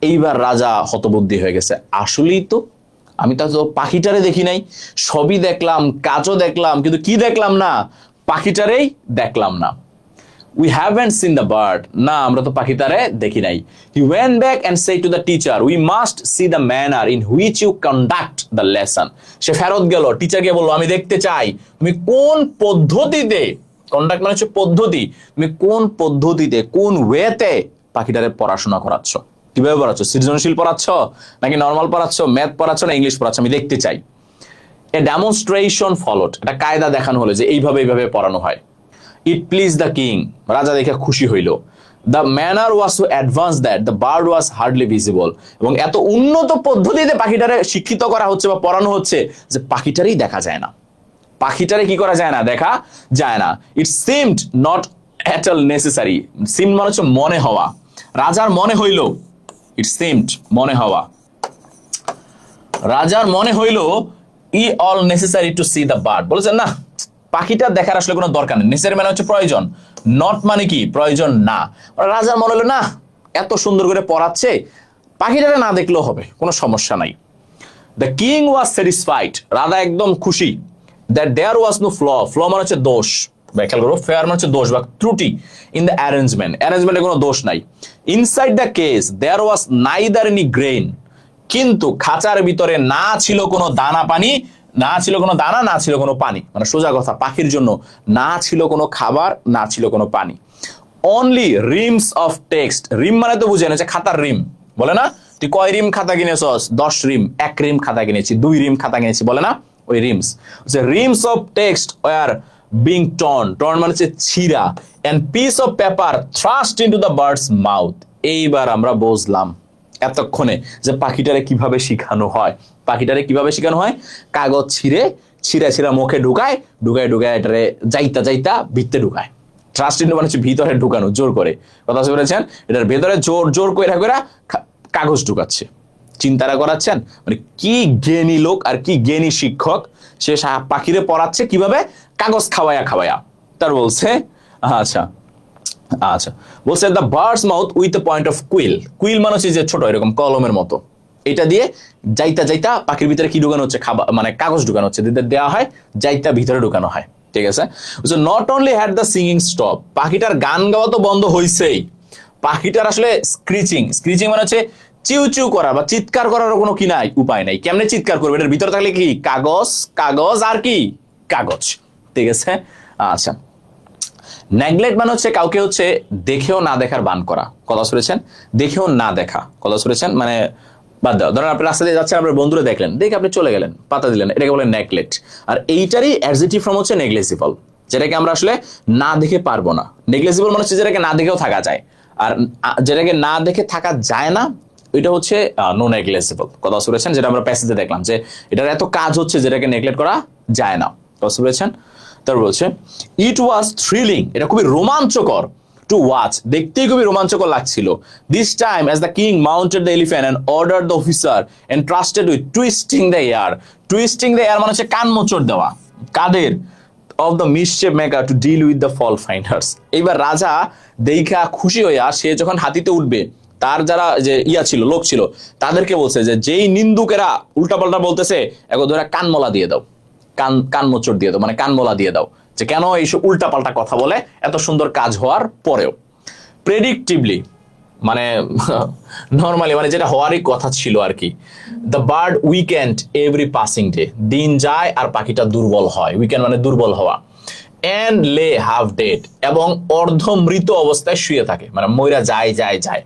[SPEAKER 1] এইবার রাজা হতবুদ্ধি হয়ে গেছে, আসলেই তো আমি তো পাখিটারে দেখি নাই, সবই দেখলাম, কাজও দেখলাম, কিন্তু কি দেখলাম না, পাখিটারেই দেখলাম না। We haven't seen the bird, না আমরা তো পাখিটারে দেখি নাই। He went back and said to the teacher, we must see the manner in which you conduct the lesson. সে ফেরত গেল, টিচারকে বললো আমি দেখতে চাই তুমি কোন পদ্ধতিতে, কন্ডাক্ট মানে হচ্ছে পদ্ধতি, তুমি কোন পদ্ধতিতে, কোন ওয়েতে পাখিটারে পড়াশোনা করাচ্ছ, কিভাবে পড়াচ্ছ, সৃজনশীল পড়াচ্ছ নাকি নর্মাল পড়াচ্ছ, ম্যাথ পড়াচ্ছ না ইংলিশ পড়াচ্ছ, আমি দেখতে চাই। এ ডেমনস্ট্রেশন ফলোড, এটা কায়দা দেখানো হলো যে এইভাবে পড়ানো হয়। ইট প্লিজ দ্য কিং, রাজা দেখে খুশি হইল। The manner was so advance that the bird was hardly visible. এবং এত উন্নত পদ্ধতিতে পাখিটারে শিক্ষিত করা হচ্ছে বা পড়ানো হচ্ছে যে পাখিটারই দেখা যায় না, পাখিটারে কি করা যায় না, দেখা যায় না। It seemed not at all necessary, seem মানে হচ্ছে মনে হওয়া, রাজার মনে হইল, ইট সিমড মনে হওয়া, রাজার মনে হইল ই all necessary to see the bird, বলেছেন না পাখিটা দেখার আসলে কোনো দরকার নেই, নেসেসারি মানে হচ্ছে প্রয়োজন, নট মানে কি প্রয়োজন না। রাজার মনে হলো না এত সুন্দর করে পড়াচ্ছে পাখিটারে না দেখলেও হবে, কোনো সমস্যা নাই। দ্য কিং ওয়াজ স্যাটিসফাইড, রাজা একদম খুশি, that there was no flaw, flaw মানে হচ্ছে দোষ, খেয়াল করো ফেয়ার মানে হচ্ছে দোষ বা ত্রুটি, ইন দ্য অ্যারেঞ্জমেন্ট, অ্যারেঞ্জমেন্টে কোনো দোষ নাই। Inside the cage there was neither any grain, কিন্তু খাঁচার ভিতরে না ছিল কোনো দানা পানি, না ছিল কোনো দানা, না ছিল কোনো পানি, মানে সোজা কথা পাখির জন্য না ছিল কোনো খাবার, না ছিল কোনো পানি। অনলি রিমস অফ টেক্সট, রিম মানে তো বুঝে না খাতার রিম, বলে না তুই কয় রিম খাতা কিনেছস, 10 রিম, 1 রিম খাতা কিনেছি, 2 রিম খাতা কিনেছি, বলে না ওই reams, reams of text were being torn, torn মানে হচ্ছে ছিঁড়া, and piece of paper thrust into the bird's mouth. এইবার আমরা বুঝলাম এতক্ষণে যে পাখিটারে কিভাবে শিখানো হয়, পাখিটারে কিভাবে শেখানো হয়, কাগজ ছিঁড়ে ছিঁড়া ছিঁড়া মুখে ঢুকায়, ঢুকায় ঢুকায় এটারে যাইতা যাইতা ভিতরে ঢুকায়, ট্রাস্ট ইন্টু মানে হচ্ছে ভিতরে ঢুকানো, জোর করে, কথা বলেছেন এটার ভেতরে জোর জোর করে কাগজ ঢুকাচ্ছে, চিন্তাটা করাচ্ছেন, মানে কি জ্ঞানী লোক আর কি জ্ঞানী শিক্ষক, সে পাখিরে পড়াচ্ছে কিভাবে, কাগজ খাওয়ায়া খাওয়ায়া। তার বলছে আচ্ছা আচ্ছা, বলছে the bird's mouth with the point of quill, quill মানে হচ্ছে যে ছোট এরকম কলমের মতো, এটা দিয়ে যাইতা যাইতা পাখির ভিতরে কি ঢুকানো হচ্ছে, খাবার মানে কাগজ ঢুকানো হচ্ছে, দেওয়া হয় যাইতা ভিতরে ঢুকানো হয়, ঠিক আছে। Not only had the singing stop, পাখিটার গান গাওয়া তো বন্ধ হয়েছেই, পাখিটার আসলে স্ক্রিচিং, স্ক্রিচিং মানে হচ্ছে চিউ চিউ করা বা চিৎকার করার কোনো কি নাই, উপায় নাই, কেমনে চিৎকার করবে, এটার ভিতরে থাকলে কি কাগজ, কাগজ আর কি কাগজ, ঠিক আছে। আচ্ছা, নেগলেক্ট মানে হচ্ছে কাউকে হচ্ছে দেখেও না দেখার বান করা, কথা শুনেছেন, দেখেও না দেখা, কথা শুনেছেন, মানে বাদ দাও, ধরেন আপনি রাস্তা দিয়ে যাচ্ছেন, আপনার বন্ধুরা দেখলেন, দেখে আপনি চলে গেলেন, পাতা দিলেন, এটাকে বলে নেগলেক্ট। আর এইটারই অ্যাডজেক্টিভ ফর্ম হচ্ছে নেগলেজিবল, যেটাকে আমরা আসলে না দেখে পারবো না। নেগলেজিবল মানে হচ্ছে যেটাকে না দেখেও থাকা যায়, আর যেটাকে না দেখে থাকা যায় না ওইটা হচ্ছে নো নেগলেজিবল, কথা শুনেছেন, যেটা আমরা প্যাসেজে দেখলাম যে এটার এত কাজ হচ্ছে যেটাকে নেগলেক্ট করা যায় না, কথা শুনেছেন। তারপর বলছে ইট ওয়াজ থ্রিলিং, এটা খুবই রোমাঞ্চকর, টু ওয়াচ, দেখতেই খুবই রোমাঞ্চকর লাগছিল। This time as the king mounted the elephant and order the officer and trusted with twisting the ear, twisting the ear মানে হচ্ছে কান মোচড় দেওয়া, কাদের, of the mischief maker to deal with the fault finders. এইবার রাজা দেখা খুশি হইয়া সে যখন হাতিতে উঠবে, তার যারা যে ছিল লোক ছিল, তাদেরকে বলছে যে যেই নিন্দুকেরা উল্টাপাল্টা বলতেছে এগো ধরে কানমলা দিয়ে দাও, কান মোচড় দিয়ে দাও, মানে কানমলা দিয়ে দাও, যে কেন এইসব উল্টাপাল্টা কথা বলে এত সুন্দর কাজ হওয়ার পরেও। প্রেডিক্টিভলি মানে নর্মালি মানে যেটা হওয়ারই কথা ছিল আর কি। The bird weekend every passing day, দিন যায় আর পাখিটা দুর্বল হয়, উইকেন্ড মানে দুর্বল হওয়া। এন্ড লে হাফ ডেড, এবং অর্ধমৃত অবস্থায় শুয়ে থাকে, মানে মইরা যায় যায় যায়।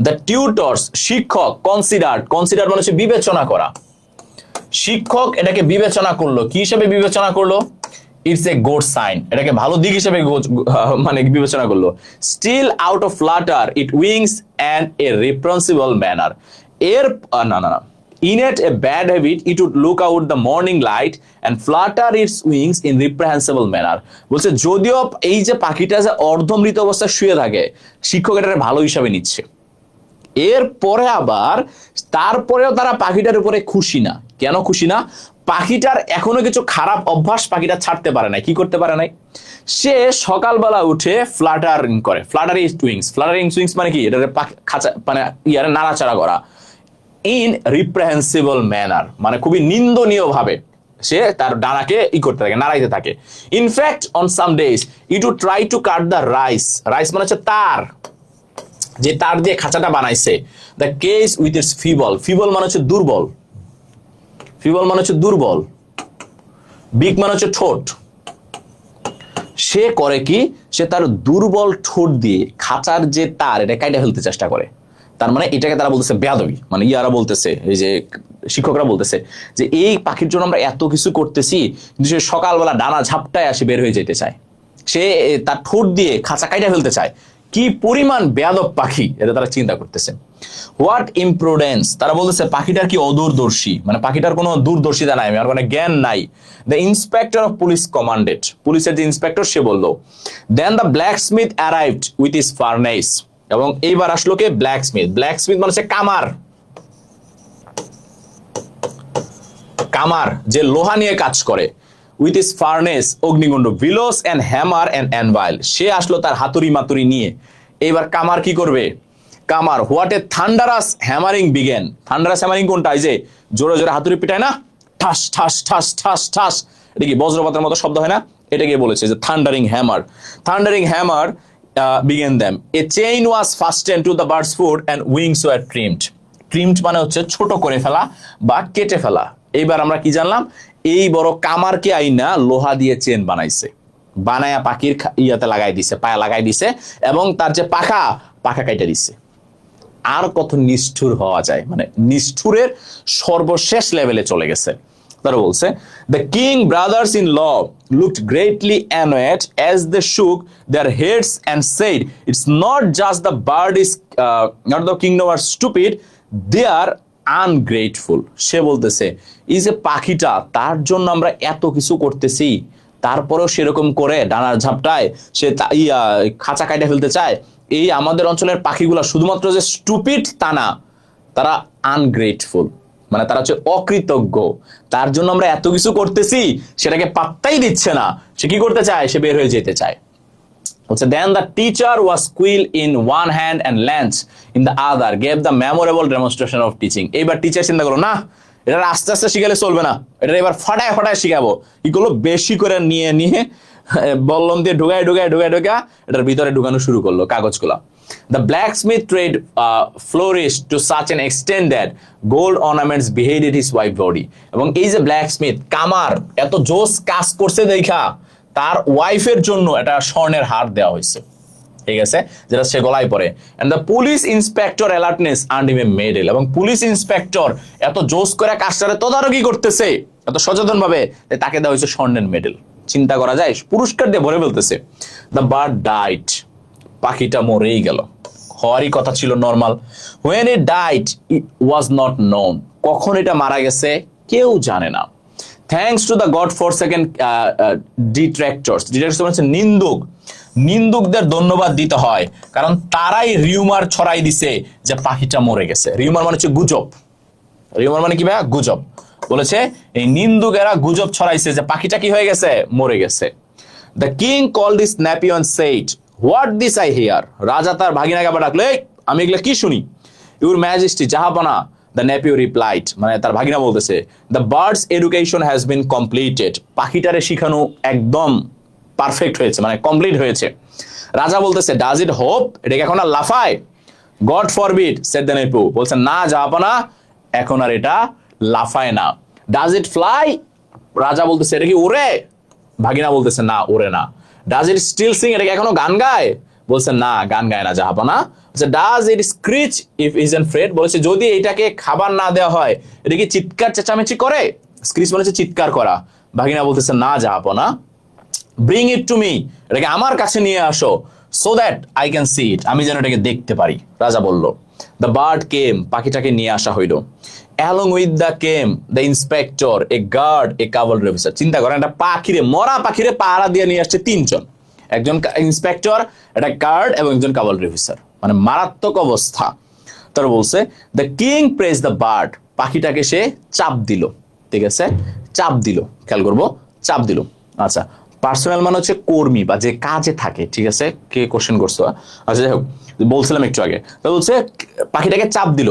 [SPEAKER 1] দ্য টিউটর্স, শিক্ষক, কনসিডার মানে হচ্ছে বিবেচনা করা, শিক্ষক এটাকে বিবেচনা করলো, কি হিসেবে বিবেচনা করলো, ইটস এ গুড সাইন, এটাকে ভালো দিক হিসেবে মানে বিবেচনা করলো। Still out of flutter it wings and a reprehensible manner, এর না in it a bad habit it would look out the morning light and flutter its wings in reprehensible manner, বলছে যদিও এই যে পাখিটা যে অর্ধমৃত অবস্থায় শুয়ে থাকে, শিক্ষক এটাকে ভালো হিসাবে নিচ্ছে, এরপরে আবার তারপরেও তারা পাখিটার উপরে খুশি না। কেন খুশি না, পাখিটার এখনো কিছু খারাপ অভ্যাস পাখিটা ছাড়তে পারে নাই, কি করতে পারে নাই, সে সকালবেলা উঠে ফ্লাটারিং করে, ফ্লাটারিং সুইংস মানে কি, এটা খাঁচা মানে নাড়াচাড়া করা, ইন রিপ্রেহেন্সিবল ম্যানার মানে খুবই নিন্দনীয় ভাবে সে তার ডানাকে করতে থাকে, নাড়াইতে থাকে। In fact on some days it would try to cut the wires মানে হচ্ছে তার, যে তার দিয়ে খাঁচাটা বানাইছে, the cage with its feeble মানে হচ্ছে দুর্বল, বিগ মানে হচ্ছে ঠোঁট, সে করে কি, সে তার দুর্বল ঠোঁট দিয়ে খাঁচার যে তার এটা কাইটা ফেলতে চেষ্টা করে। তার মানে এটাকে তারা বলতেছে বেয়াদবি, মানে ইয়ারা বলতেছে, এই যে শিক্ষকরা বলতেছে যে এই পাখির জন্য আমরা এত কিছু করতেছি, কিন্তু সে সকালবেলা ডানা ঝাপটায় আসে বের হয়ে যেতে চায়, সে তার ঠোঁট দিয়ে খাঁচা কাইটা ফেলতে চায়, কি পরিমাণ বেয়াদব পাখি এটা তারা চিন্তা করতেছে। হোয়াট ইমপ্রুডেন্স, তারা বলতেছে পাখিটার কি অদূরদর্শী, মানে পাখিটার কোনো দূরদর্শিতা নাই, আর মানে জ্ঞান নাই। The inspector of police commanded, পুলিশের যে ইন্সপেক্টর সে বললো। Then the blacksmith arrived with his furnace, এবং এইবার আসলো কে ব্ল্যাক স্মিথ। ব্ল্যাক স্মিথ মানে হচ্ছে কামার, কামার যে লোহা নিয়ে কাজ করে। উইথ ইস ফার্নেস অগ্নিকুণ্ড, bellows and hammer and anvil, সে আসলো তার হাতুড়ি মাতুরি নিয়ে। এইবার কামার কি করবে, কামার what a thunderous hammering began. Thunderous hammering কোনটা, এই যে জোরে জোরে হাতুড়ি পিটায় না, ঠাস ঠাস ঠাস ঠাস ঠাস, এটা কি বজ্রপাতের মতো শব্দ হয় না, এটাকে বলেছে যে thundering hammer. Thundering hammer began them, a chain was fastened to the bird's food and wings were trimmed. Trimmed মানে হচ্ছে ছোট করে ফেলা বা কেটে ফেলা। এইবার আমরা কি জানলাম, এই বড় কামারকে আইনা লোহা দিয়ে চেন বানাইছে, বানায়া পাখির ইয়াতে লাগাই দিছে, পায়া লাগাই দিছে, এবং তার যে পাখা, পাখা কাইটা দিছে। আর কত নিষ্ঠুর হওয়া যায়, মানে নিষ্ঠুরের সর্বশেষ লেভেলে চলে গেছে। তারা বলছে the king brothers in law looked greatly annoyed as they shook their heads and said it's not just the bird is not the kingdom are stupid, they are ungrateful. সে বলতেছে এই যে পাখিটা, তার জন্য আমরা এত কিছু করতেছি, তারপরেও সেরকম করে ডানার ঝাপটায় সে খাঁচা কাইটা ফেলতে চায়। এই আমাদের অঞ্চলের পাখিগুলা শুধুমাত্র যে স্টুপিড তা না, তারা আনগ্রেটফুল, মানে তারা হচ্ছে অকৃতজ্ঞ। তার জন্য আমরা এত কিছু করতেছি, সেটাকে পাত্তাই দিচ্ছে না। সে কি করতে চায়, সে বের হয়ে যেতে চায়। Then the teacher was quill in one hand and lance in the other gave the memorable demonstration of teaching. এবার টিচার চিন্তা করলো না, এটা আস্তে আস্তে শিখালে চলবে না, এটা এবার ফাটায় ফাটায় শিখাবো। কি করলো, বেশি করে নিয়ে নিয়ে বল্লম দিয়ে ঢুকায় ঢুকায় ঢুকায় ঢুকা এটার ভিতরে ঢুকানো শুরু করলো কাগজগুলো। The blacksmith trade flourished to such an extent that gold ornaments beheaded his white body. এবং এই যে ব্ল্যাকস্মিথ কামার এত জোস কাজ করছে দেখা, তার ওয়াইফের জন্য একটা স্বর্ণের হার দেওয়া হয়েছে, ঠিক আছে, যেটা সে গলায় পরে। And the police inspector alertness earned him a medal, এবং পুলিশ ইন্সপেক্টর এত জোস করে কাজটারে তদারকি করতেছে এত সচেতন ভাবে, তাকে দেওয়া হয়েছে স্বর্ণের মেডেল। চিন্তা করা যায়, পুরস্কার দিয়ে ভরে ফেলতেছে। দ্য বার্ড ডাইড, পাখিটা মরেই গেল, হওয়ারই কথা ছিল normal. When it died it was not known, কখন এটা মারা গেছে কেউ জানে না। Thanks to the god for second detractors, detractors মানে নিন্দুক, নিন্দুকদের ধন্যবাদ দিতে হয়, কারণ তারাই রিউমার ছড়াই দিছে যে পাখিটা মরে গেছে। রিউমার মানে হচ্ছে গুজব, রিউমার মানে কি ভাই, গুজব। বলেছে এই নিন্দুকেরা গুজব ছড়াইছে যে পাখিটা কি হয়ে গেছে, মরে গেছে। The king call this nephew and said what this I hear, রাজা তার ভাগিনাকে আবার ডাকলো, আমি এগুলা কি শুনি। ইউর ম্যাজেস্টি, জাহাপনা। The nephew replied, মানে তার ভাগিনা বলতেছে, the bird's education has been completed, পাখিটারে শিখানো একদম পারফেক্ট হয়েছে, মানে কমপ্লিট হয়েছে। রাজা বলতেছে, does it hope, এটা কি এখন আর লাফায়? God forbid, said the nephew, বলছে না জাহাপনা, এখন আর এটা লাফায় না। Does it fly, রাজা বলতেছে এটা কি ওড়ে? ভাগিনা বলতেছে না ওড়ে না। Does it still sing, এটা কি এখনো গান গায়? বলছে না গান গায় না জাহাপনা। Does it screech if isn't Fred, বলেছে যদি এটাকে খাবার না দেওয়া হয় এটা কি চিৎকার চেঁচামেচি করে? স্ক্রিচ বলেছে চিৎকার করা। ভাগিনা বলতেছে না জাহাপনা। ব্রিং ইট টু মি, এটাকে আমার কাছে নিয়ে আসো, so that I can see it, আমি যেন এটাকে দেখতে পারি, রাজা বলল। দ্য বার্ড কেম, পাখিটাকে নিয়ে আসা হইল। Along with the came the inspector, a guard, a cavalry officer. চিন্তা করেন একটা পাখিরে, মরা পাখিরে পাহারা দিয়ে নিয়ে আসছে তিনজন, একজন ইন্সপেক্টর, একটা গার্ড এবং একজন ক্যাভালরি অফিসার, মানে মারাত্মক অবস্থা। তারা বলছে the king praise the bird, পাখিটাকে সে চাপ দিল, ঠিক আছে, চাপ দিল, খেয়াল করবো, চাপ দিল। আচ্ছা, পার্সোনাল মানে হচ্ছে কর্মী বা যে কাজে থাকে, ঠিক আছে, কে কোশ্চেন করছো? আচ্ছা যাই হোক, বলছিলাম একটু আগে। তা বলছে পাখিটাকে চাপ দিল,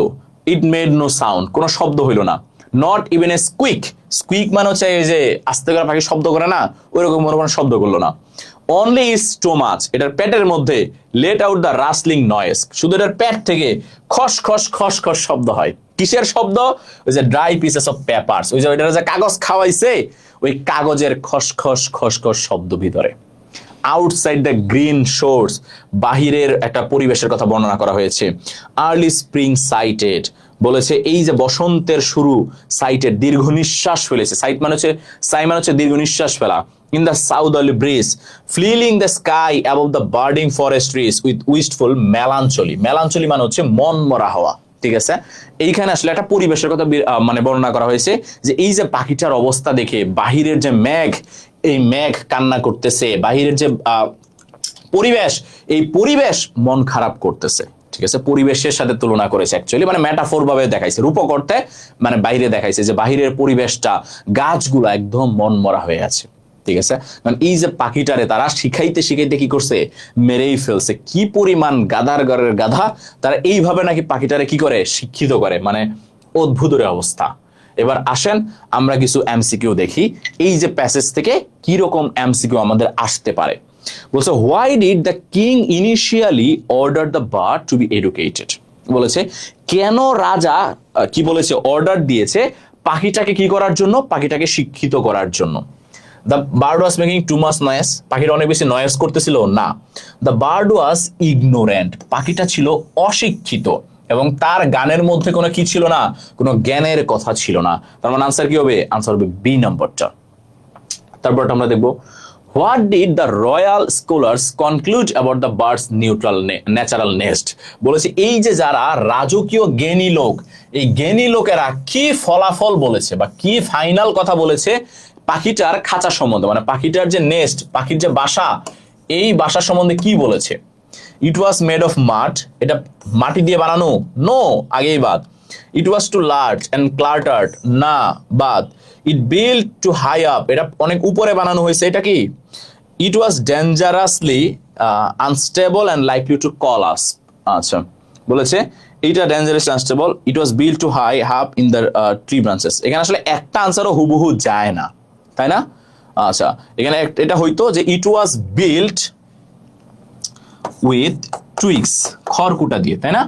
[SPEAKER 1] ইট মেড নো সাউন্ড, কোনো শব্দ হইল না। নট ইভেন এ স্কুইক, স্কুইক মানে হচ্ছে এই যে আস্তে করে পাখি শব্দ করে না, ওইরকম কোনো শব্দ করলো না। অনলি ইজ স্টোমাচ, এটার পেটের মধ্যে লেট আউট দ্য রাসলিং নয়েজ, শুধু এটার পেট থেকে খস খস খস খস শব্দ হয়। কিসের শব্দ? ওই যে ড্রাই পিসেস অফ পেপারস, ওই যে ওইটার যে কাগজ খাওয়াইছে, ওই কাগজের খস খস খস খস শব্দ ভিতরে। আউটসাইড দ্য গ্রিন শোর্স, বাহিরের একটা পরিবেশের কথা বর্ণনা করা হয়েছে। আর্লি স্প্রিং সাইটেড, বলেছে এই যে বসন্তের শুরু, সাইটেড দীর্ঘ নিঃশ্বাস ফেলেছে, সাই মানে হচ্ছে দীর্ঘ নিঃশ্বাস ফেলা। In the southerly breeze filling the sky above the budding forest trees with wistful melancholy, melancholy মানে হচ্ছে মন মরা হওয়া, ঠিক আছে। এইখানে আসলে একটা পরিবেশের কথা মানে বর্ণনা করা হয়েছে, যে এই যে পাখিটার অবস্থা দেখে, বাহিরের যে মেঘ, এই মেঘ কান্না করতেছে, বাহিরের যে পরিবেশ, এই পরিবেশ মন খারাপ করতেছে, ঠিক আছে। পরিবেশের সাথে তুলনা করেছে, অ্যাকচুয়ালি মানে মেটাফোর ভাবে দেখাইছে, রূপক অর্থে মানে বাইরে দেখাইছে যে বাহিরের পরিবেশটা, গাছগুলো একদম মন মরা হয়ে আছে, ঠিক আছে। কারণ এই যে পাখিটারে তারা শিখাইতে শিখাইতে কি করছে, মেরেই ফেলছে। কি পরিমাণ গাধার ঘরের গাধা, তারা এইভাবে নাকি পাখিটারে কি করে, শিক্ষিত করে, মানে অদ্ভুতের অবস্থা। এবার আসেন আমরা কিছু এমসিকিউ দেখি, এই যে প্যাসেজ থেকে কি রকম এমসিকিউ আমাদের আসতে পারে। বলছে why did the king initially order the bird to be educated, বলেছে কেন রাজা কি বলেছে, অর্ডার দিয়েছে পাখিটাকে কি করার জন্য, পাখিটাকে শিক্ষিত করার জন্য। The bird was making too much noise, পাখিটা অনেক বেশি নয়েজ করতেছিল না। দ্য বার্ড ওয়াজ ইগনোরেন্ট, পাখিটা ছিল অশিক্ষিত, এবং তার গানের মধ্যে কোনো কি ছিল না, কোনো জ্ঞানের কথা ছিল না। তার মানে আনসার কি হবে, আনসার হবে বি নাম্বারটা। তারপরটা আমরা দেখবো, what did the royal scholars conclude about the birds natural nest, বলেছে এই যে যারা রাজকীয় জ্ঞানী লোক, এই জ্ঞানী লোকেরা কি ফলাফল বলেছে বা কি ফাইনাল কথা বলেছে পাখিটার খাঁচা সম্বন্ধে, মানে পাখিটার যে নেস্ট, পাখির যে বাসা, এই বাসা সম্বন্ধে কি বলেছে। ইট ওয়াজ মেড অফ মাড, এটা মাটি দিয়ে বানানো, নো আগেই বাদ। It was too large and cluttered, না বাদ। It build too high up, এটা অনেক উপরে বানানো হয়েছে, এটা কি। It was dangerously unstable and likely to collapse, আচ্ছা বলেছে এটা dangerously unstable, it was build too high up in the tree branches. এখানে আসলে একটা আনসারও হুবহু যায় না, তাই না। আচ্ছা এখানে এটা হইতো যে ইট ওয়াজ বিল্ড উইথ টুইক্স, খড়কুটা দিয়ে, তাই না।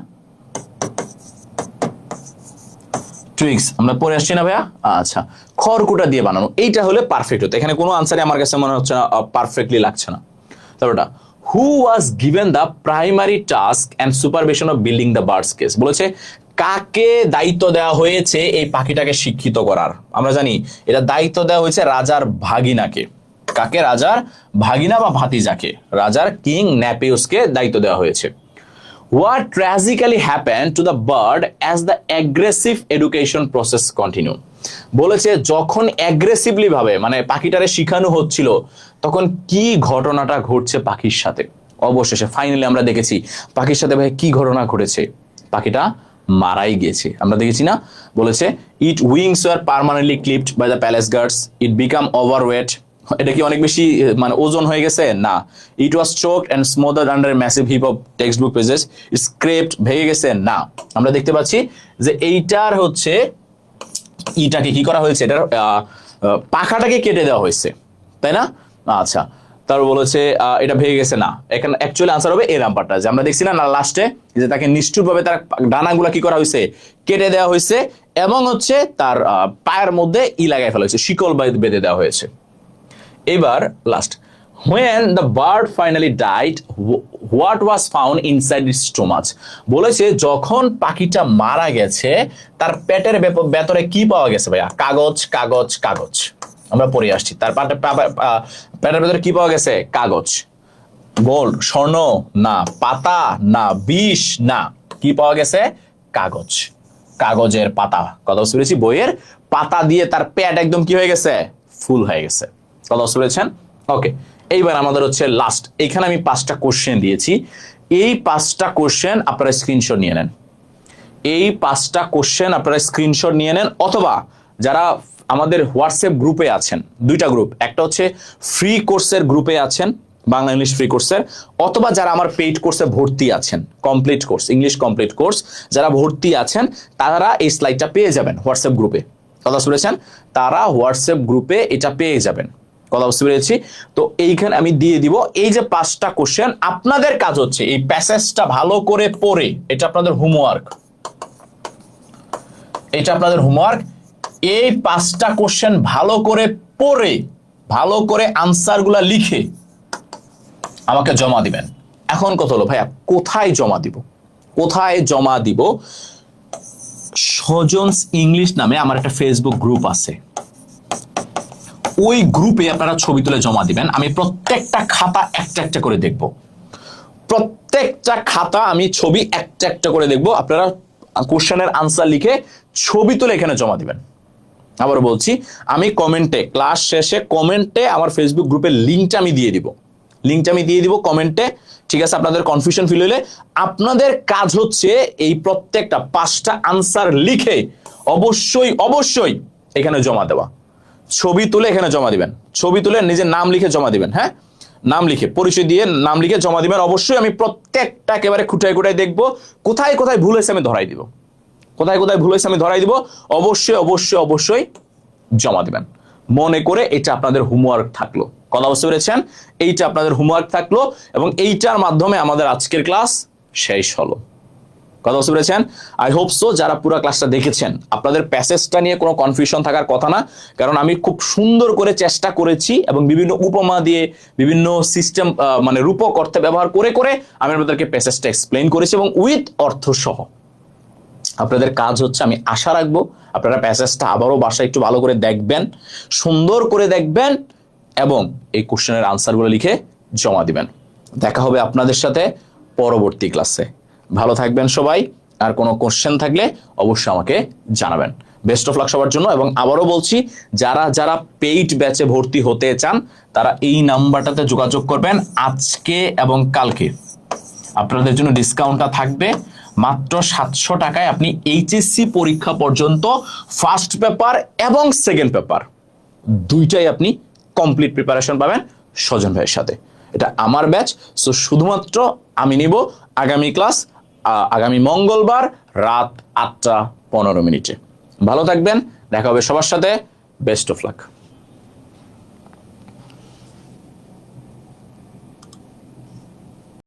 [SPEAKER 1] টুইক্স আমরা পরে আসছি না ভাইয়া, আচ্ছা খড়কুটা দিয়ে বানানো, এইটা হলে পারফেক্ট হতো। এখানে কোনো আনসারই আমার কাছে মনে হচ্ছে না, পারফেক্টলি লাগছে না। তারপরটা, who was given the primary task and supervision of building the bird's cage, বলেছে কাকে দায়িত্ব দেওয়া হয়েছে এই পাখিটাকে শিক্ষিত করার। আমরা জানি এটা দায়িত্ব দেওয়া হয়েছে রাজার ভাগিনাকে, কাকে, রাজার ভাগিনা বা ভাতিজাকে, রাজার কিং ন্যাপিউসকে দায়িত্ব দেওয়া হয়েছে। What tragically happened to the bird as the aggressive education process continued? বলেছে যখন অ্যাগ্রেসিভলি ভাবে মানে পাখিটারে শিখানো হচ্ছিল, তখন কি ঘটনাটা ঘটছে পাখির সাথে। অবশেষে ফাইনালি আমরা দেখেছি পাখির সাথে ভাই কি ঘটনা ঘটেছে, পাখিটা মারাই গেছে, আমরা দেখেছি না। বলেছে it wings were permanently clipped by the palace guards, it became overweight, এটা কি অনেক বেশি মানে ওজন হয়ে গেছে, না। It was choked and smothered under massive heap of textbook pages, scraped, ভেঙে গেছে, না। আমরা দেখতে পাচ্ছি যে এইটার হচ্ছে ইটাকে কি করা হয়েছে, এটার পাখাটাকে কেটে দেওয়া হয়েছে, তাই না। আচ্ছা তারপর বলেছে এটা ভেঙে গেছে, না। এখানে অ্যাকচুয়ালি আনসার হবে এ নাম্বারটা, যে আমরা দেখছি না লাস্টে যে তাকে নিষ্ঠুরভাবে তার ডানাগুলা কি করা হয়েছে, কেটে দেওয়া হয়েছে, এবং হচ্ছে তার পায়ের মধ্যে লাগাই ফেলা হয়েছে, শিকল বেঁধে দেওয়া হয়েছে। এবার last, when the bird finally died what was found inside its stomach, বলেছে যখন পাখিটা মারা গেছে তার পেটের ভেতরে কি পাওয়া গেছে ভাইয়া, কাগজ কাগজ কাগজ। আমরা পড়ে আসছি তার পেটের ভেতরে কি পাওয়া গেছে, কাগজ। গোল্ড, স্বর্ণ না, পাতা না, বিষ না, কি পাওয়া গেছে, কাগজ, কাগজের পাতা। কথা বুঝতে পেরেছি, বইয়ের পাতা দিয়ে তার পেট একদম কি হয়ে গেছে, ফুল হয়ে গেছে। কথা বুঝতে পেরেছেন, ওকে। এইবার আমাদের হচ্ছে লাস্ট, এখানে আমি 5টা কোশ্চেন দিয়েছি, এই 5টা কোশ্চেন আপনারা স্ক্রিনশট নিয়ে নেন, এই 5টা কোশ্চেন আপনারা স্ক্রিনশট নিয়ে নেন, অথবা যারা আমাদের হোয়াটসঅ্যাপ গ্রুপে আছেন, 2টা গ্রুপ, একটা হচ্ছে ফ্রি কোর্সের গ্রুপে আছেন, বাংলা ইংলিশ ফ্রি কোর্সের, অথবা যারা আমার পেইড কোর্সে ভর্তি আছেন, complete course, English complete course যারা ভর্তি আছেন, তারা এই স্লাইডটা পেয়ে যাবেন হোয়াটসঅ্যাপ গ্রুপে। কথা বুঝতে পেরেছেন, তারা হোয়াটসঅ্যাপ গ্রুপে এটা পেয়ে যাবেন। কথা বুঝতে পেরেছি, তো এইখানে আমি দিয়ে দিব এই যে 5টা কোশ্চেন। আপনাদের কাজ হচ্ছে এই প্যাসেজটা ভালো করে পড়ে, এটা আপনাদের হোমওয়ার্ক, এটা আপনাদের হোমওয়ার্ক, এই 5টা কোশ্চেন ভালো করে পড়ে, ভালো করে আনসারগুলা লিখে আমাকে জমা দিবেন। এখন কথা হলো ভাইয়া কোথায় জমা দিব, কোথায় জমা দিব? সজনস ইংলিশ নামে আমার একটা ফেসবুক গ্রুপ আছে, ওই গ্রুপে আপনারা ছবি তুলে জমা দিবেন। আমি প্রত্যেকটা খাতা একটা একটা করে দেখব, প্রত্যেকটা খাতা আমি ছবি একটা একটা করে দেখব। আপনারা কোশ্চেনের আনসার লিখে ছবি তুলে এখানে জমা দিবেন। আবার বলছি, আমি কমেন্টে, ক্লাস শেষে কমেন্টে আমার ফেসবুক গ্রুপের লিঙ্কটা আমি দিয়ে দিব, লিঙ্কটা আমি দিয়ে দিব কমেন্টে, ঠিক আছে? আপনাদের কনফিউশন ফিল হলে আপনাদের কাজ হচ্ছে এই প্রত্যেকটা 5টা আনসার লিখে অবশ্যই অবশ্যই এখানে জমা দেওয়া। ছবি তুলে এখানে জমা দিবেন, ছবি তুলে নিজের নাম লিখে জমা দিবেন। হ্যাঁ, নাম লিখে, পরিচয় দিয়ে নাম লিখে জমা দিবেন। অবশ্যই আমি প্রত্যেকটা একেবারে খুঁটায় খুঁটায় দেখবো, কোথায় কোথায় ভুল হয়েছে আমি ধরাই দিব, কোথায় কোথায় ভুল হয়েছে আমি ধরাই দিব। অবশ্যই অবশ্যই অবশ্যই জমা দিবেন। মনে করে এটা আপনাদের হোমওয়ার্ক থাকলো, কথা বুঝতে পেরেছেন? এইটা আপনাদের হোমওয়ার্ক থাকলো এবং এইটার মাধ্যমে আমাদের আজকের ক্লাস শেষ হলো, কথা বুঝতে পেরেছেন? আই হোপ সো যারা পুরো ক্লাসটা দেখেছেন আপনাদের প্যাসেজটা নিয়ে কোনো কনফিউশন থাকার কথা না, কারণ আমি খুব সুন্দর করে চেষ্টা করেছি এবং বিভিন্ন উপমা দিয়ে বিভিন্ন সিস্টেম মানে রূপক অর্থে ব্যবহার করে করে আমি আপনাদেরকে প্যাসেজটা এক্সপ্লেইন করেছি এবং উইথ অর্থ সহ। আপনাদের কাজ হচ্ছে, আমি আশা রাখবো আপনারা প্যাসেজটা আবারও বাসায় একটু ভালো করে দেখবেন, সুন্দর করে দেখবেন এবং এই কোশ্চেনের আনসারগুলো লিখে জমা দিবেন। দেখা হবে আপনাদের সাথে পরবর্তী ক্লাসে। ভালো থাকবেন সবাই, আর কোনো কোশ্চেন থাকলে অবশ্যই আমাকে জানাবেন। বেস্ট অফ লাক সবার জন্য। এবং আবারও বলছি, যারা যারা পেইড ব্যাচে ভর্তি হতে চান তারা এই নাম্বারটাতে যোগাযোগ করবেন। আজকে এবং কালকে আপনাদের জন্য ডিসকাউন্টটা থাকবে মাত্র 700 টাকায়। আপনি এইচএসসি পরীক্ষা পর্যন্ত ফার্স্ট পেপার এবং সেকেন্ড পেপার দুইটাই আপনি কমপ্লিট প্রিপারেশন পাবেন সজন ভাইয়ের সাথে। এটা আমার ব্যাচ, সো শুধুমাত্র আমি নিব আগামী ক্লাস আগামী মঙ্গলবার রাত 8টা 15 মিনিটে। ভালো থাকবেন, দেখা হবে সবার সাথে। Best of luck.